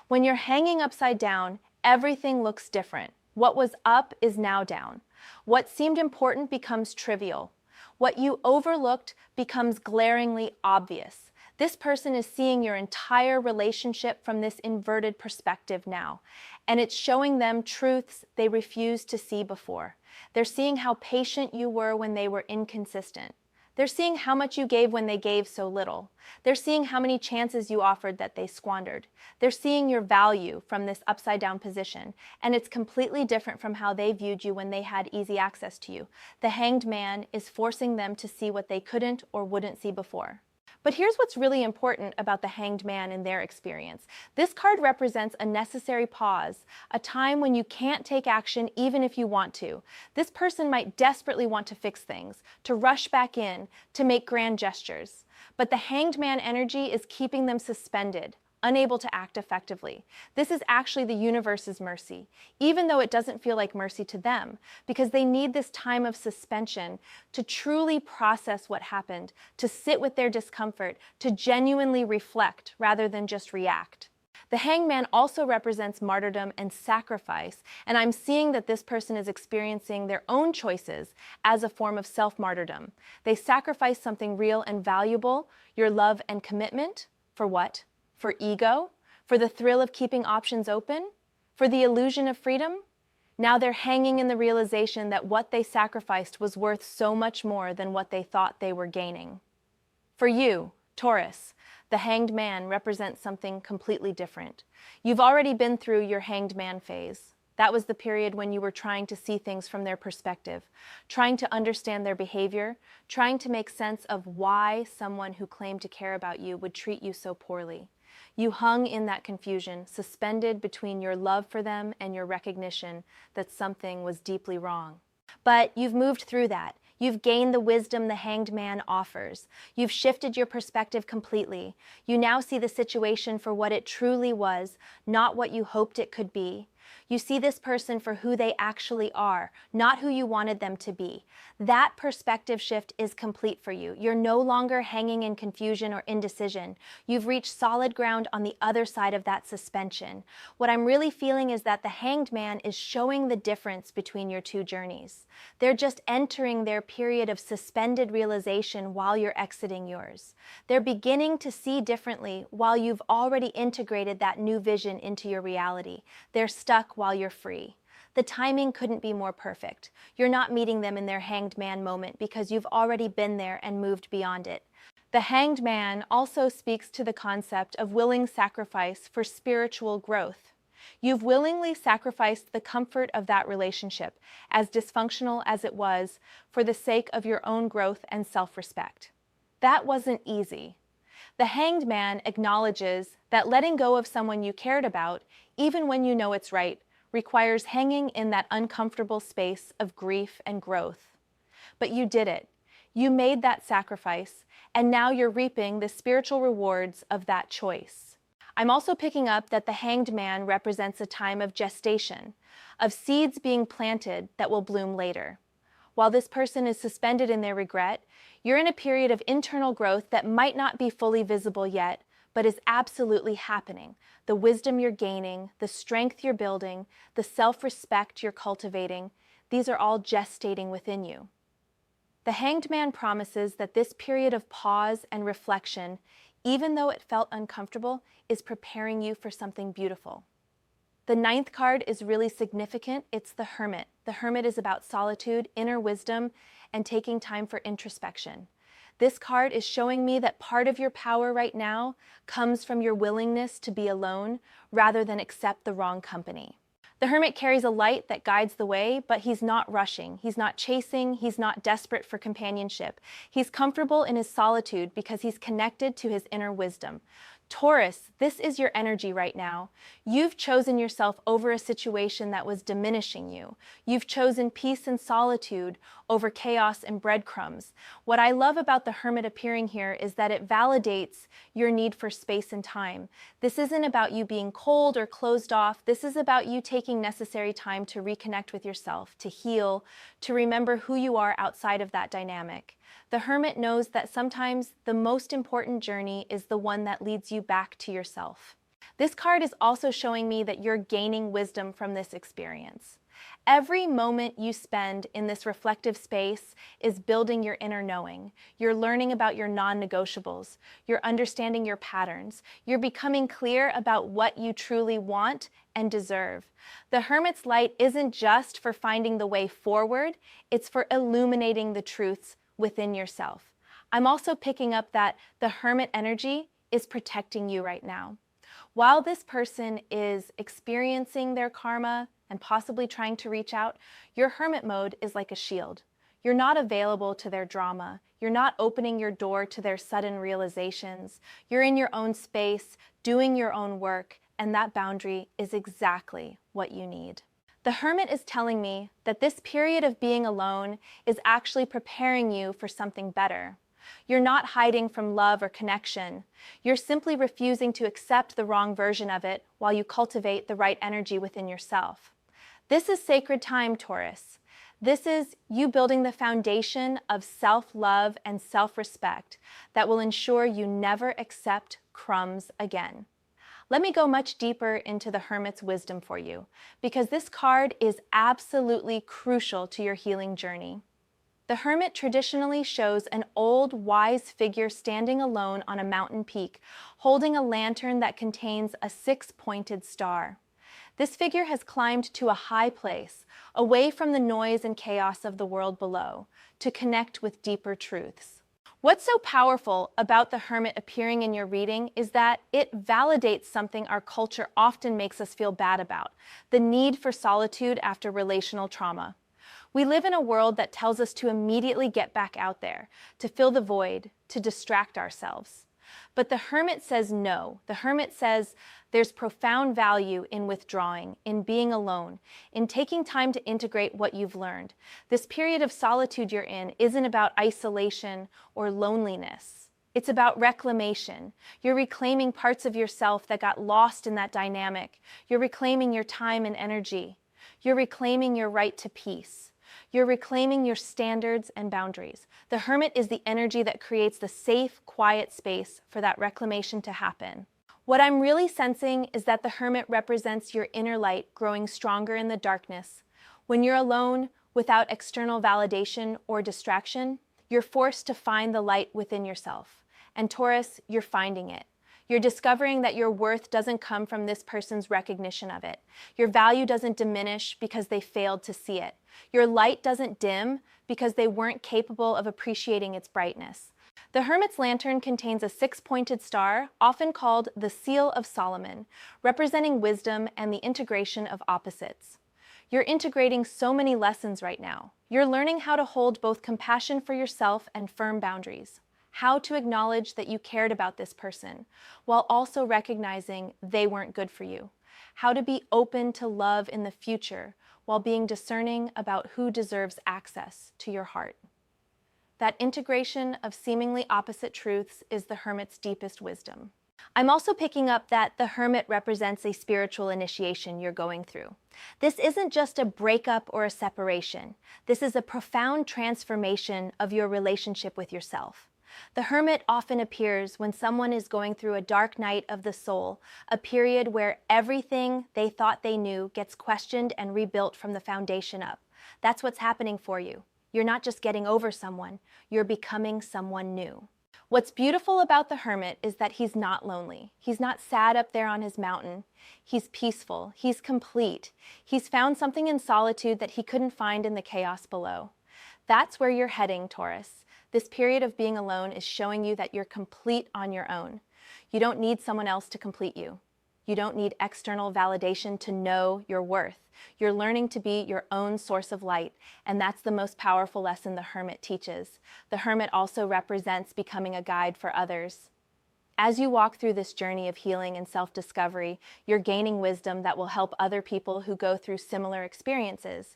When you're hanging upside down, everything looks different. What was up is now down. What seemed important becomes trivial. What you overlooked becomes glaringly obvious. This person is seeing your entire relationship from this inverted perspective now, and it's showing them truths they refused to see before. They're seeing how patient you were when they were inconsistent. They're seeing how much you gave when they gave so little. They're seeing how many chances you offered that they squandered. They're seeing your value from this upside-down position, and it's completely different from how they viewed you when they had easy access to you. The Hanged Man is forcing them to see what they couldn't or wouldn't see before. But here's what's really important about the Hanged Man in their experience. This card represents a necessary pause, a time when you can't take action even if you want to. This person might desperately want to fix things, to rush back in, to make grand gestures. But the Hanged Man energy is keeping them suspended, unable to act effectively. This is actually the universe's mercy, even though it doesn't feel like mercy to them, because they need this time of suspension to truly process what happened, to sit with their discomfort, to genuinely reflect rather than just react. The Hanged Man also represents martyrdom and sacrifice, and I'm seeing that this person is experiencing their own choices as a form of self-martyrdom. They sacrifice something real and valuable, your love and commitment, for what? For ego? For the thrill of keeping options open? For the illusion of freedom? Now they're hanging in the realization that what they sacrificed was worth so much more than what they thought they were gaining. For you, Taurus, the Hanged Man represents something completely different. You've already been through your Hanged Man phase. That was the period when you were trying to see things from their perspective, trying to understand their behavior, trying to make sense of why someone who claimed to care about you would treat you so poorly. You hung in that confusion, suspended between your love for them and your recognition that something was deeply wrong. But you've moved through that. You've gained the wisdom the Hanged Man offers. You've shifted your perspective completely. You now see the situation for what it truly was, not what you hoped it could be. You see this person for who they actually are, not who you wanted them to be. That perspective shift is complete for you. You're no longer hanging in confusion or indecision. You've reached solid ground on the other side of that suspension. What I'm really feeling is that the Hanged Man is showing the difference between your two journeys. They're just entering their period of suspended realization while you're exiting yours. They're beginning to see differently while you've already integrated that new vision into your reality. They're stuck while you're free. The timing couldn't be more perfect. You're not meeting them in their Hanged Man moment because you've already been there and moved beyond it. The Hanged Man also speaks to the concept of willing sacrifice for spiritual growth. You've willingly sacrificed the comfort of that relationship, as dysfunctional as it was, for the sake of your own growth and self-respect. That wasn't easy. The Hanged Man acknowledges that letting go of someone you cared about, even when you know it's right, requires hanging in that uncomfortable space of grief and growth. But you did it. You made that sacrifice, and now you're reaping the spiritual rewards of that choice. I'm also picking up that the Hanged Man represents a time of gestation, of seeds being planted that will bloom later. While this person is suspended in their regret, you're in a period of internal growth that might not be fully visible yet, but is absolutely happening. The wisdom you're gaining, the strength you're building, the self-respect you're cultivating, these are all gestating within you. The Hanged Man promises that this period of pause and reflection, even though it felt uncomfortable, is preparing you for something beautiful. The 9th card is really significant. It's the Hermit. The Hermit is about solitude, inner wisdom, and taking time for introspection. This card is showing me that part of your power right now comes from your willingness to be alone rather than accept the wrong company. The Hermit carries a light that guides the way, but he's not rushing. He's not chasing. He's not desperate for companionship. He's comfortable in his solitude because he's connected to his inner wisdom. Taurus, this is your energy right now. You've chosen yourself over a situation that was diminishing you. You've chosen peace and solitude over chaos and breadcrumbs. What I love about the Hermit appearing here is that it validates your need for space and time. This isn't about you being cold or closed off. This is about you taking necessary time to reconnect with yourself, to heal, to remember who you are outside of that dynamic. The Hermit knows that sometimes the most important journey is the one that leads you back to yourself. This card is also showing me that you're gaining wisdom from this experience. Every moment you spend in this reflective space is building your inner knowing. You're learning about your non-negotiables. You're understanding your patterns. You're becoming clear about what you truly want and deserve. The Hermit's light isn't just for finding the way forward, it's for illuminating the truths within yourself. I'm also picking up that the Hermit energy is protecting you right now. While this person is experiencing their karma and possibly trying to reach out, your Hermit mode is like a shield. You're not available to their drama. You're not opening your door to their sudden realizations. You're in your own space, doing your own work, and that boundary is exactly what you need. The Hermit is telling me that this period of being alone is actually preparing you for something better. You're not hiding from love or connection. You're simply refusing to accept the wrong version of it while you cultivate the right energy within yourself. This is sacred time, Taurus. This is you building the foundation of self-love and self-respect that will ensure you never accept crumbs again. Let me go much deeper into the Hermit's wisdom for you, because this card is absolutely crucial to your healing journey. The Hermit traditionally shows an old, wise figure standing alone on a mountain peak, holding a lantern that contains a six-pointed star. This figure has climbed to a high place, away from the noise and chaos of the world below, to connect with deeper truths. What's so powerful about the Hermit appearing in your reading is that it validates something our culture often makes us feel bad about: the need for solitude after relational trauma. We live in a world that tells us to immediately get back out there, to fill the void, to distract ourselves. But the Hermit says no. The Hermit says there's profound value in withdrawing, in being alone, in taking time to integrate what you've learned. This period of solitude you're in isn't about isolation or loneliness. It's about reclamation. You're reclaiming parts of yourself that got lost in that dynamic. You're reclaiming your time and energy. You're reclaiming your right to peace. You're reclaiming your standards and boundaries. The Hermit is the energy that creates the safe, quiet space for that reclamation to happen. What I'm really sensing is that the Hermit represents your inner light growing stronger in the darkness. When you're alone, without external validation or distraction, you're forced to find the light within yourself. And Taurus, you're finding it. You're discovering that your worth doesn't come from this person's recognition of it. Your value doesn't diminish because they failed to see it. Your light doesn't dim because they weren't capable of appreciating its brightness. The Hermit's lantern contains a six-pointed star, often called the Seal of Solomon, representing wisdom and the integration of opposites. You're integrating so many lessons right now. You're learning how to hold both compassion for yourself and firm boundaries. How to acknowledge that you cared about this person, while also recognizing they weren't good for you. How to be open to love in the future, while being discerning about who deserves access to your heart. That integration of seemingly opposite truths is the Hermit's deepest wisdom. I'm also picking up that the Hermit represents a spiritual initiation you're going through. This isn't just a breakup or a separation. This is a profound transformation of your relationship with yourself. The Hermit often appears when someone is going through a dark night of the soul, a period where everything they thought they knew gets questioned and rebuilt from the foundation up. That's what's happening for you. You're not just getting over someone, you're becoming someone new. What's beautiful about the hermit is that he's not lonely. He's not sad up there on his mountain. He's peaceful. He's complete. He's found something in solitude that he couldn't find in the chaos below. That's where you're heading, Taurus. This period of being alone is showing you that you're complete on your own. You don't need someone else to complete you. You don't need external validation to know your worth. You're learning to be your own source of light, and that's the most powerful lesson the hermit teaches. The hermit also represents becoming a guide for others. As you walk through this journey of healing and self-discovery, you're gaining wisdom that will help other people who go through similar experiences.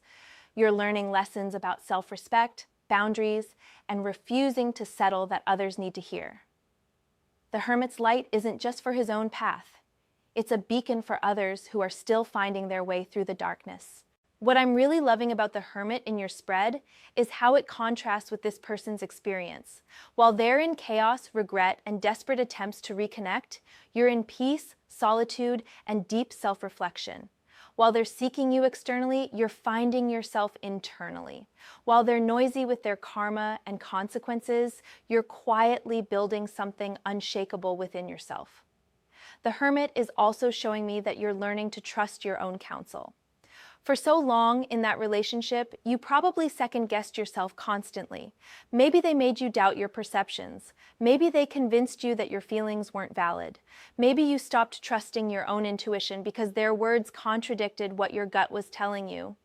You're learning lessons about self-respect, boundaries, and refusing to settle that others need to hear. The hermit's light isn't just for his own path. It's a beacon for others who are still finding their way through the darkness. What I'm really loving about the hermit in your spread is how it contrasts with this person's experience. While they're in chaos, regret, and desperate attempts to reconnect, you're in peace, solitude, and deep self-reflection. While they're seeking you externally, you're finding yourself internally. While they're noisy with their karma and consequences, you're quietly building something unshakable within yourself. The hermit is also showing me that you're learning to trust your own counsel. For so long in that relationship, you probably second-guessed yourself constantly. Maybe they made you doubt your perceptions. Maybe they convinced you that your feelings weren't valid. Maybe you stopped trusting your own intuition because their words contradicted what your gut was telling you.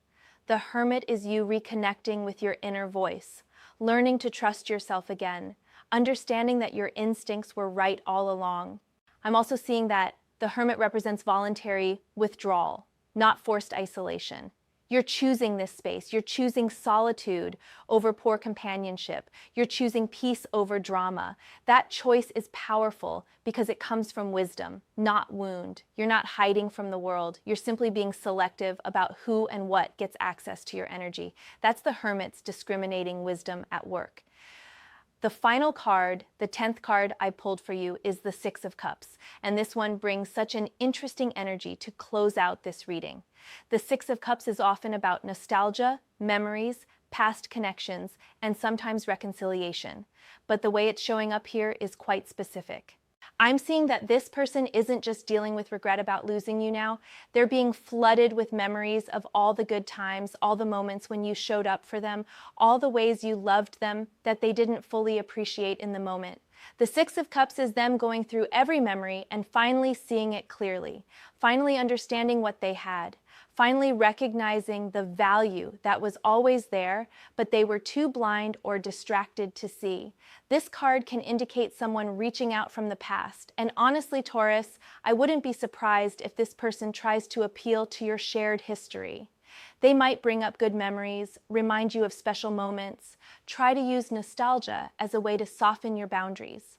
The hermit is you reconnecting with your inner voice, learning to trust yourself again, understanding that your instincts were right all along. I'm also seeing that the hermit represents voluntary withdrawal, not forced isolation. You're choosing this space. You're choosing solitude over poor companionship. You're choosing peace over drama. That choice is powerful because it comes from wisdom, not wound. You're not hiding from the world. You're simply being selective about who and what gets access to your energy. That's the hermit's discriminating wisdom at work. The final card, the 10th card I pulled for you, is the Six of Cups, and this one brings such an interesting energy to close out this reading. The Six of Cups is often about nostalgia, memories, past connections, and sometimes reconciliation, but the way it's showing up here is quite specific. I'm seeing that this person isn't just dealing with regret about losing you now. They're being flooded with memories of all the good times, all the moments when you showed up for them, all the ways you loved them that they didn't fully appreciate in the moment. The Six of Cups is them going through every memory and finally seeing it clearly, finally understanding what they had, finally recognizing the value that was always there, but they were too blind or distracted to see. This card can indicate someone reaching out from the past. And honestly, Taurus, I wouldn't be surprised if this person tries to appeal to your shared history. They might bring up good memories, remind you of special moments, try to use nostalgia as a way to soften your boundaries.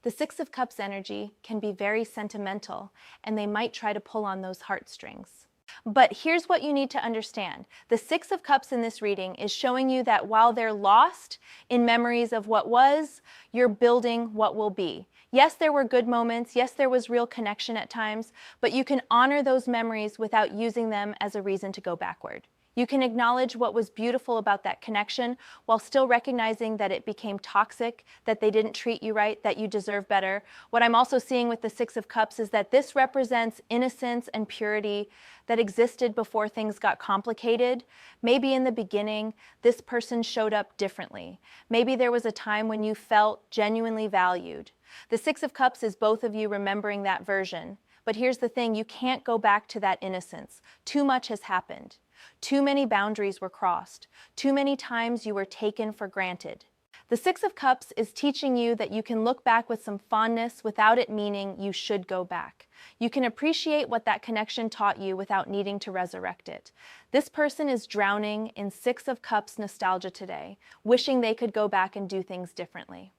The Six of Cups energy can be very sentimental, and they might try to pull on those heartstrings. But here's what you need to understand. The Six of Cups in this reading is showing you that while they're lost in memories of what was, you're building what will be. Yes, there were good moments. Yes, there was real connection at times, but you can honor those memories without using them as a reason to go backward. You can acknowledge what was beautiful about that connection while still recognizing that it became toxic, that they didn't treat you right, that you deserve better. What I'm also seeing with the Six of Cups is that this represents innocence and purity that existed before things got complicated. Maybe in the beginning, this person showed up differently. Maybe there was a time when you felt genuinely valued. The Six of Cups is both of you remembering that version. But here's the thing, you can't go back to that innocence. Too much has happened. Too many boundaries were crossed. Too many times you were taken for granted. The Six of Cups is teaching you that you can look back with some fondness without it meaning you should go back. You can appreciate what that connection taught you without needing to resurrect it. This person is drowning in Six of Cups nostalgia today, wishing they could go back and do things differently.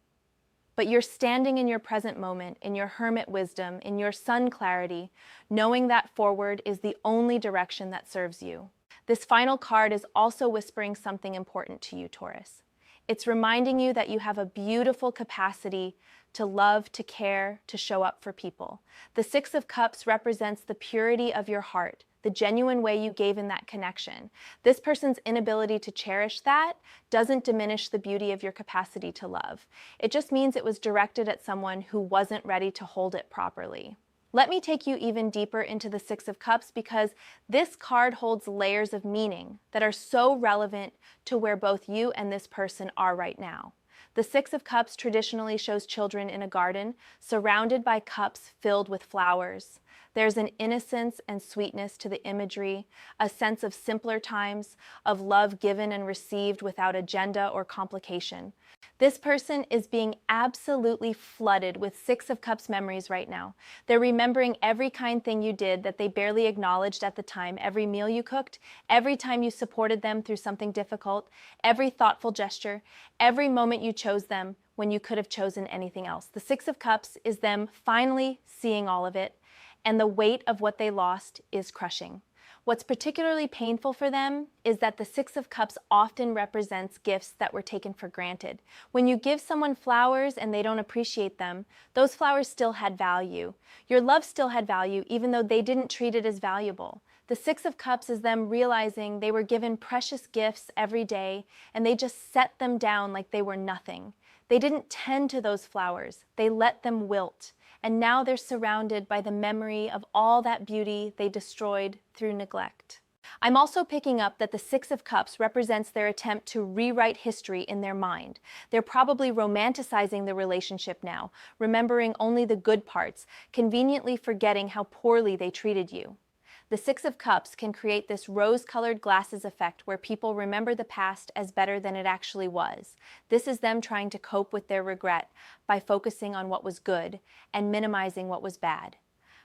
But you're standing in your present moment, in your hermit wisdom, in your sun clarity, knowing that forward is the only direction that serves you. This final card is also whispering something important to you, Taurus. It's reminding you that you have a beautiful capacity to love, to care, to show up for people. The Six of Cups represents the purity of your heart, the genuine way you gave in that connection. This person's inability to cherish that doesn't diminish the beauty of your capacity to love. It just means it was directed at someone who wasn't ready to hold it properly. Let me take you even deeper into the Six of Cups because this card holds layers of meaning that are so relevant to where both you and this person are right now. The Six of Cups traditionally shows children in a garden, surrounded by cups filled with flowers. There's an innocence and sweetness to the imagery, a sense of simpler times, of love given and received without agenda or complication. This person is being absolutely flooded with Six of Cups memories right now. They're remembering every kind thing you did that they barely acknowledged at the time, every meal you cooked, every time you supported them through something difficult, every thoughtful gesture, every moment you chose them when you could have chosen anything else. The Six of Cups is them finally seeing all of it, and the weight of what they lost is crushing. What's particularly painful for them is that the Six of Cups often represents gifts that were taken for granted. When you give someone flowers and they don't appreciate them, those flowers still had value. Your love still had value even though they didn't treat it as valuable. The Six of Cups is them realizing they were given precious gifts every day and they just set them down like they were nothing. They didn't tend to those flowers. They let them wilt. And now they're surrounded by the memory of all that beauty they destroyed through neglect. I'm also picking up that the Six of Cups represents their attempt to rewrite history in their mind. They're probably romanticizing the relationship now, remembering only the good parts, conveniently forgetting how poorly they treated you. The Six of Cups can create this rose-colored glasses effect where people remember the past as better than it actually was. This is them trying to cope with their regret by focusing on what was good and minimizing what was bad.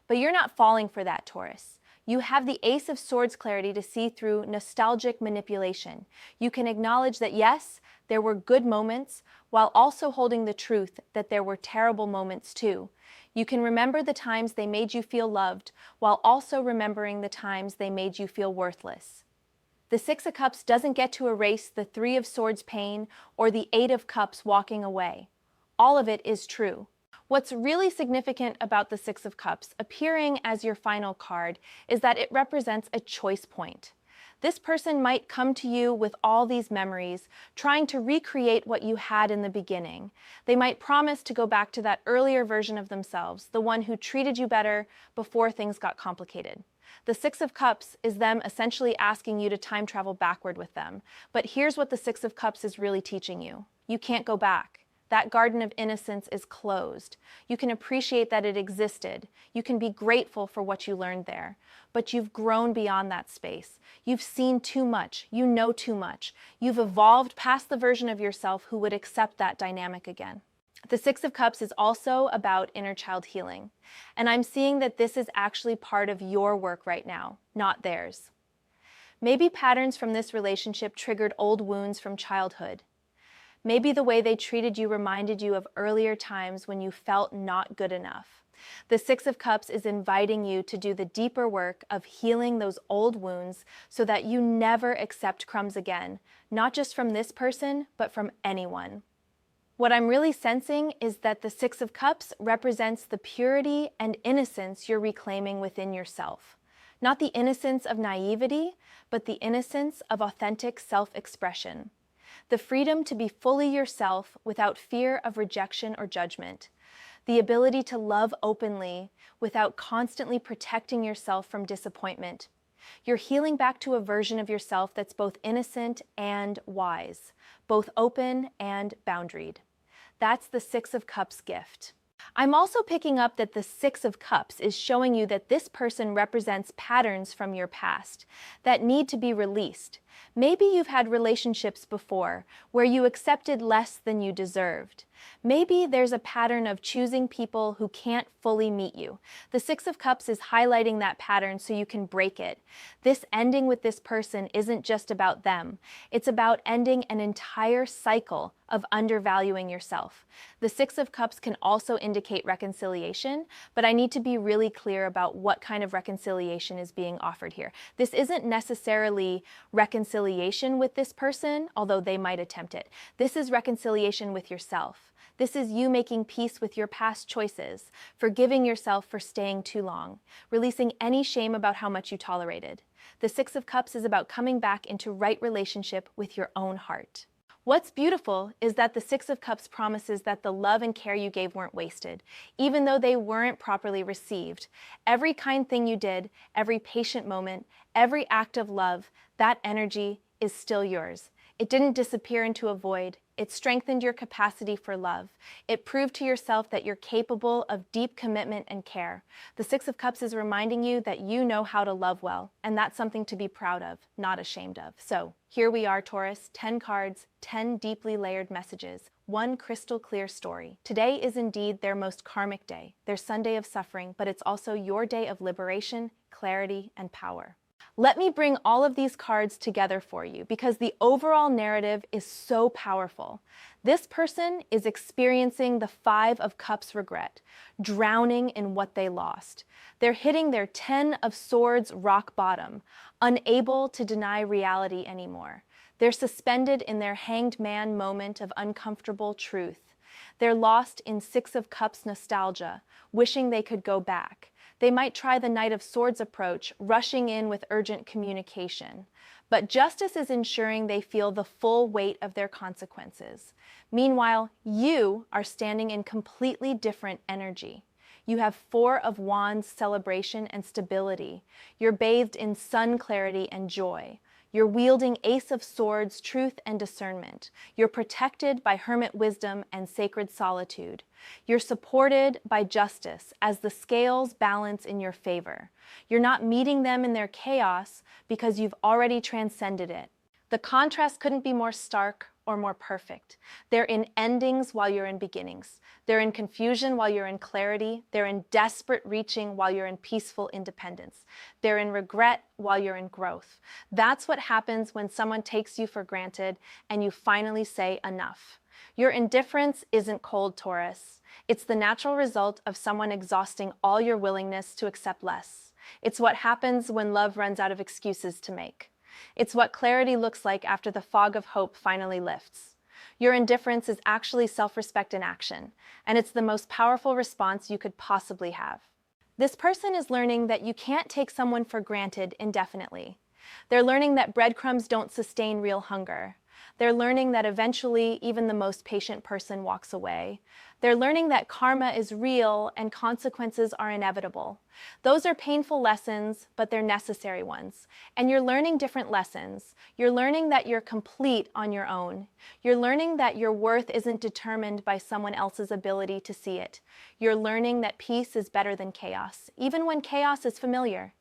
But you're not falling for that, Taurus. You have the Ace of Swords clarity to see through nostalgic manipulation. You can acknowledge that yes, there were good moments, while also holding the truth that there were terrible moments too. You can remember the times they made you feel loved, while also remembering the times they made you feel worthless. The Six of Cups doesn't get to erase the Three of Swords pain or the Eight of Cups walking away. All of it is true. What's really significant about the Six of Cups appearing as your final card is that it represents a choice point. This person might come to you with all these memories, trying to recreate what you had in the beginning. They might promise to go back to that earlier version of themselves, the one who treated you better before things got complicated. The Six of Cups is them essentially asking you to time travel backward with them. But here's what the Six of Cups is really teaching you. You can't go back. That garden of innocence is closed. You can appreciate that it existed. You can be grateful for what you learned there. But you've grown beyond that space. You've seen too much. You know too much. You've evolved past the version of yourself who would accept that dynamic again. The Six of Cups is also about inner child healing. And I'm seeing that this is actually part of your work right now, not theirs. Maybe patterns from this relationship triggered old wounds from childhood. Maybe the way they treated you reminded you of earlier times when you felt not good enough. The Six of Cups is inviting you to do the deeper work of healing those old wounds so that you never accept crumbs again, not just from this person, but from anyone. What I'm really sensing is that the Six of Cups represents the purity and innocence you're reclaiming within yourself. Not the innocence of naivety, but the innocence of authentic self-expression. The freedom to be fully yourself without fear of rejection or judgment. The ability to love openly without constantly protecting yourself from disappointment. You're healing back to a version of yourself that's both innocent and wise, both open and boundaried. That's the Six of Cups gift. I'm also picking up that the Six of Cups is showing you that this person represents patterns from your past that need to be released. Maybe you've had relationships before where you accepted less than you deserved. Maybe there's a pattern of choosing people who can't fully meet you. The Six of Cups is highlighting that pattern so you can break it. This ending with this person isn't just about them. It's about ending an entire cycle of undervaluing yourself. The Six of Cups can also indicate reconciliation, but I need to be really clear about what kind of reconciliation is being offered here. This isn't necessarily reconciliation reconciliation with this person, although they might attempt it. This is reconciliation with yourself. This is you making peace with your past choices, forgiving yourself for staying too long, releasing any shame about how much you tolerated. The Six of Cups is about coming back into right relationship with your own heart. What's beautiful is that the Six of Cups promises that the love and care you gave weren't wasted, even though they weren't properly received. Every kind thing you did, every patient moment, every act of love, that energy is still yours. It didn't disappear into a void. It strengthened your capacity for love. It proved to yourself that you're capable of deep commitment and care. The Six of Cups is reminding you that you know how to love well, and that's something to be proud of, not ashamed of. So here we are, Taurus, 10 cards, 10 deeply layered messages, one crystal clear story. Today is indeed their most karmic day, their Sunday of suffering, but it's also your day of liberation, clarity, and power. Let me bring all of these cards together for you because the overall narrative is so powerful. This person is experiencing the Five of Cups regret, drowning in what they lost. They're hitting their 10 of Swords rock bottom, unable to deny reality anymore. They're suspended in their hanged man moment of uncomfortable truth. They're lost in Six of Cups nostalgia, wishing they could go back. They might try the Knight of Swords approach, rushing in with urgent communication. But justice is ensuring they feel the full weight of their consequences. Meanwhile, you are standing in completely different energy. You have Four of Wands celebration and stability. You're bathed in sun clarity and joy. You're wielding Ace of Swords, truth and discernment. You're protected by hermit wisdom and sacred solitude. You're supported by justice as the scales balance in your favor. You're not meeting them in their chaos because you've already transcended it. The contrast couldn't be more stark or more perfect. They're in endings while you're in beginnings. They're in confusion while you're in clarity. They're in desperate reaching while you're in peaceful independence. They're in regret while you're in growth. That's what happens when someone takes you for granted and you finally say enough. Your indifference isn't cold, Taurus. It's the natural result of someone exhausting all your willingness to accept less. It's what happens when love runs out of excuses to make. It's what clarity looks like after the fog of hope finally lifts. Your indifference is actually self-respect in action, and it's the most powerful response you could possibly have. This person is learning that you can't take someone for granted indefinitely. They're learning that breadcrumbs don't sustain real hunger. They're learning that eventually even the most patient person walks away. They're learning that karma is real and consequences are inevitable. Those are painful lessons, but they're necessary ones. And you're learning different lessons. You're learning that you're complete on your own. You're learning that your worth isn't determined by someone else's ability to see it. You're learning that peace is better than chaos, even when chaos is familiar.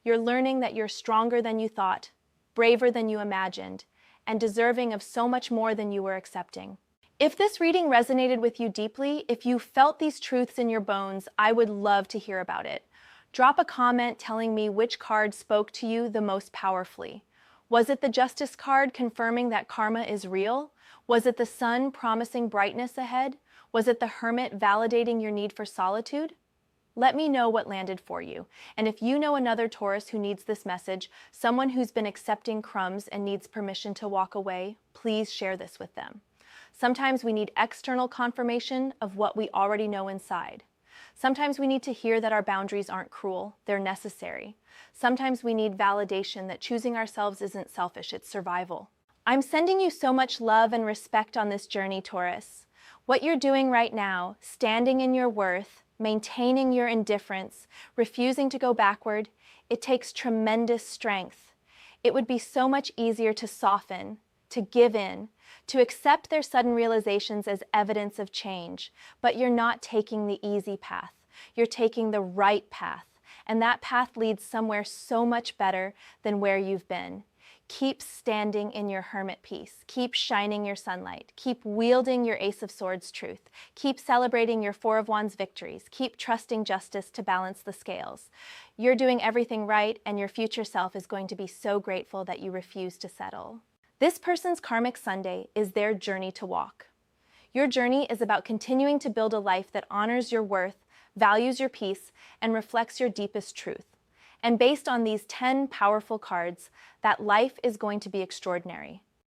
You're learning that you're stronger than you thought, braver than you imagined, and deserving of so much more than you were accepting. If this reading resonated with you deeply, if you felt these truths in your bones, I would love to hear about it. Drop a comment telling me which card spoke to you the most powerfully. Was it the Justice card confirming that karma is real? Was it the Sun promising brightness ahead? Was it the Hermit validating your need for solitude? Let me know what landed for you. And if you know another Taurus who needs this message, someone who's been accepting crumbs and needs permission to walk away, please share this with them. Sometimes we need external confirmation of what we already know inside. Sometimes we need to hear that our boundaries aren't cruel, they're necessary. Sometimes we need validation that choosing ourselves isn't selfish, it's survival. I'm sending you so much love and respect on this journey, Taurus. What you're doing right now, standing in your worth, maintaining your indifference, refusing to go backward, it takes tremendous strength. It would be so much easier to soften, to give in, to accept their sudden realizations as evidence of change, but you're not taking the easy path. You're taking the right path, and that path leads somewhere so much better than where you've been. Keep standing in your hermit peace. Keep shining your sunlight. Keep wielding your Ace of Swords truth. Keep celebrating your Four of Wands victories. Keep trusting justice to balance the scales. You're doing everything right, and your future self is going to be so grateful that you refuse to settle. This person's karmic Sunday is their journey to walk. Your journey is about continuing to build a life that honors your worth, values your peace, and reflects your deepest truth. And based on these 10 powerful cards, that life is going to be extraordinary.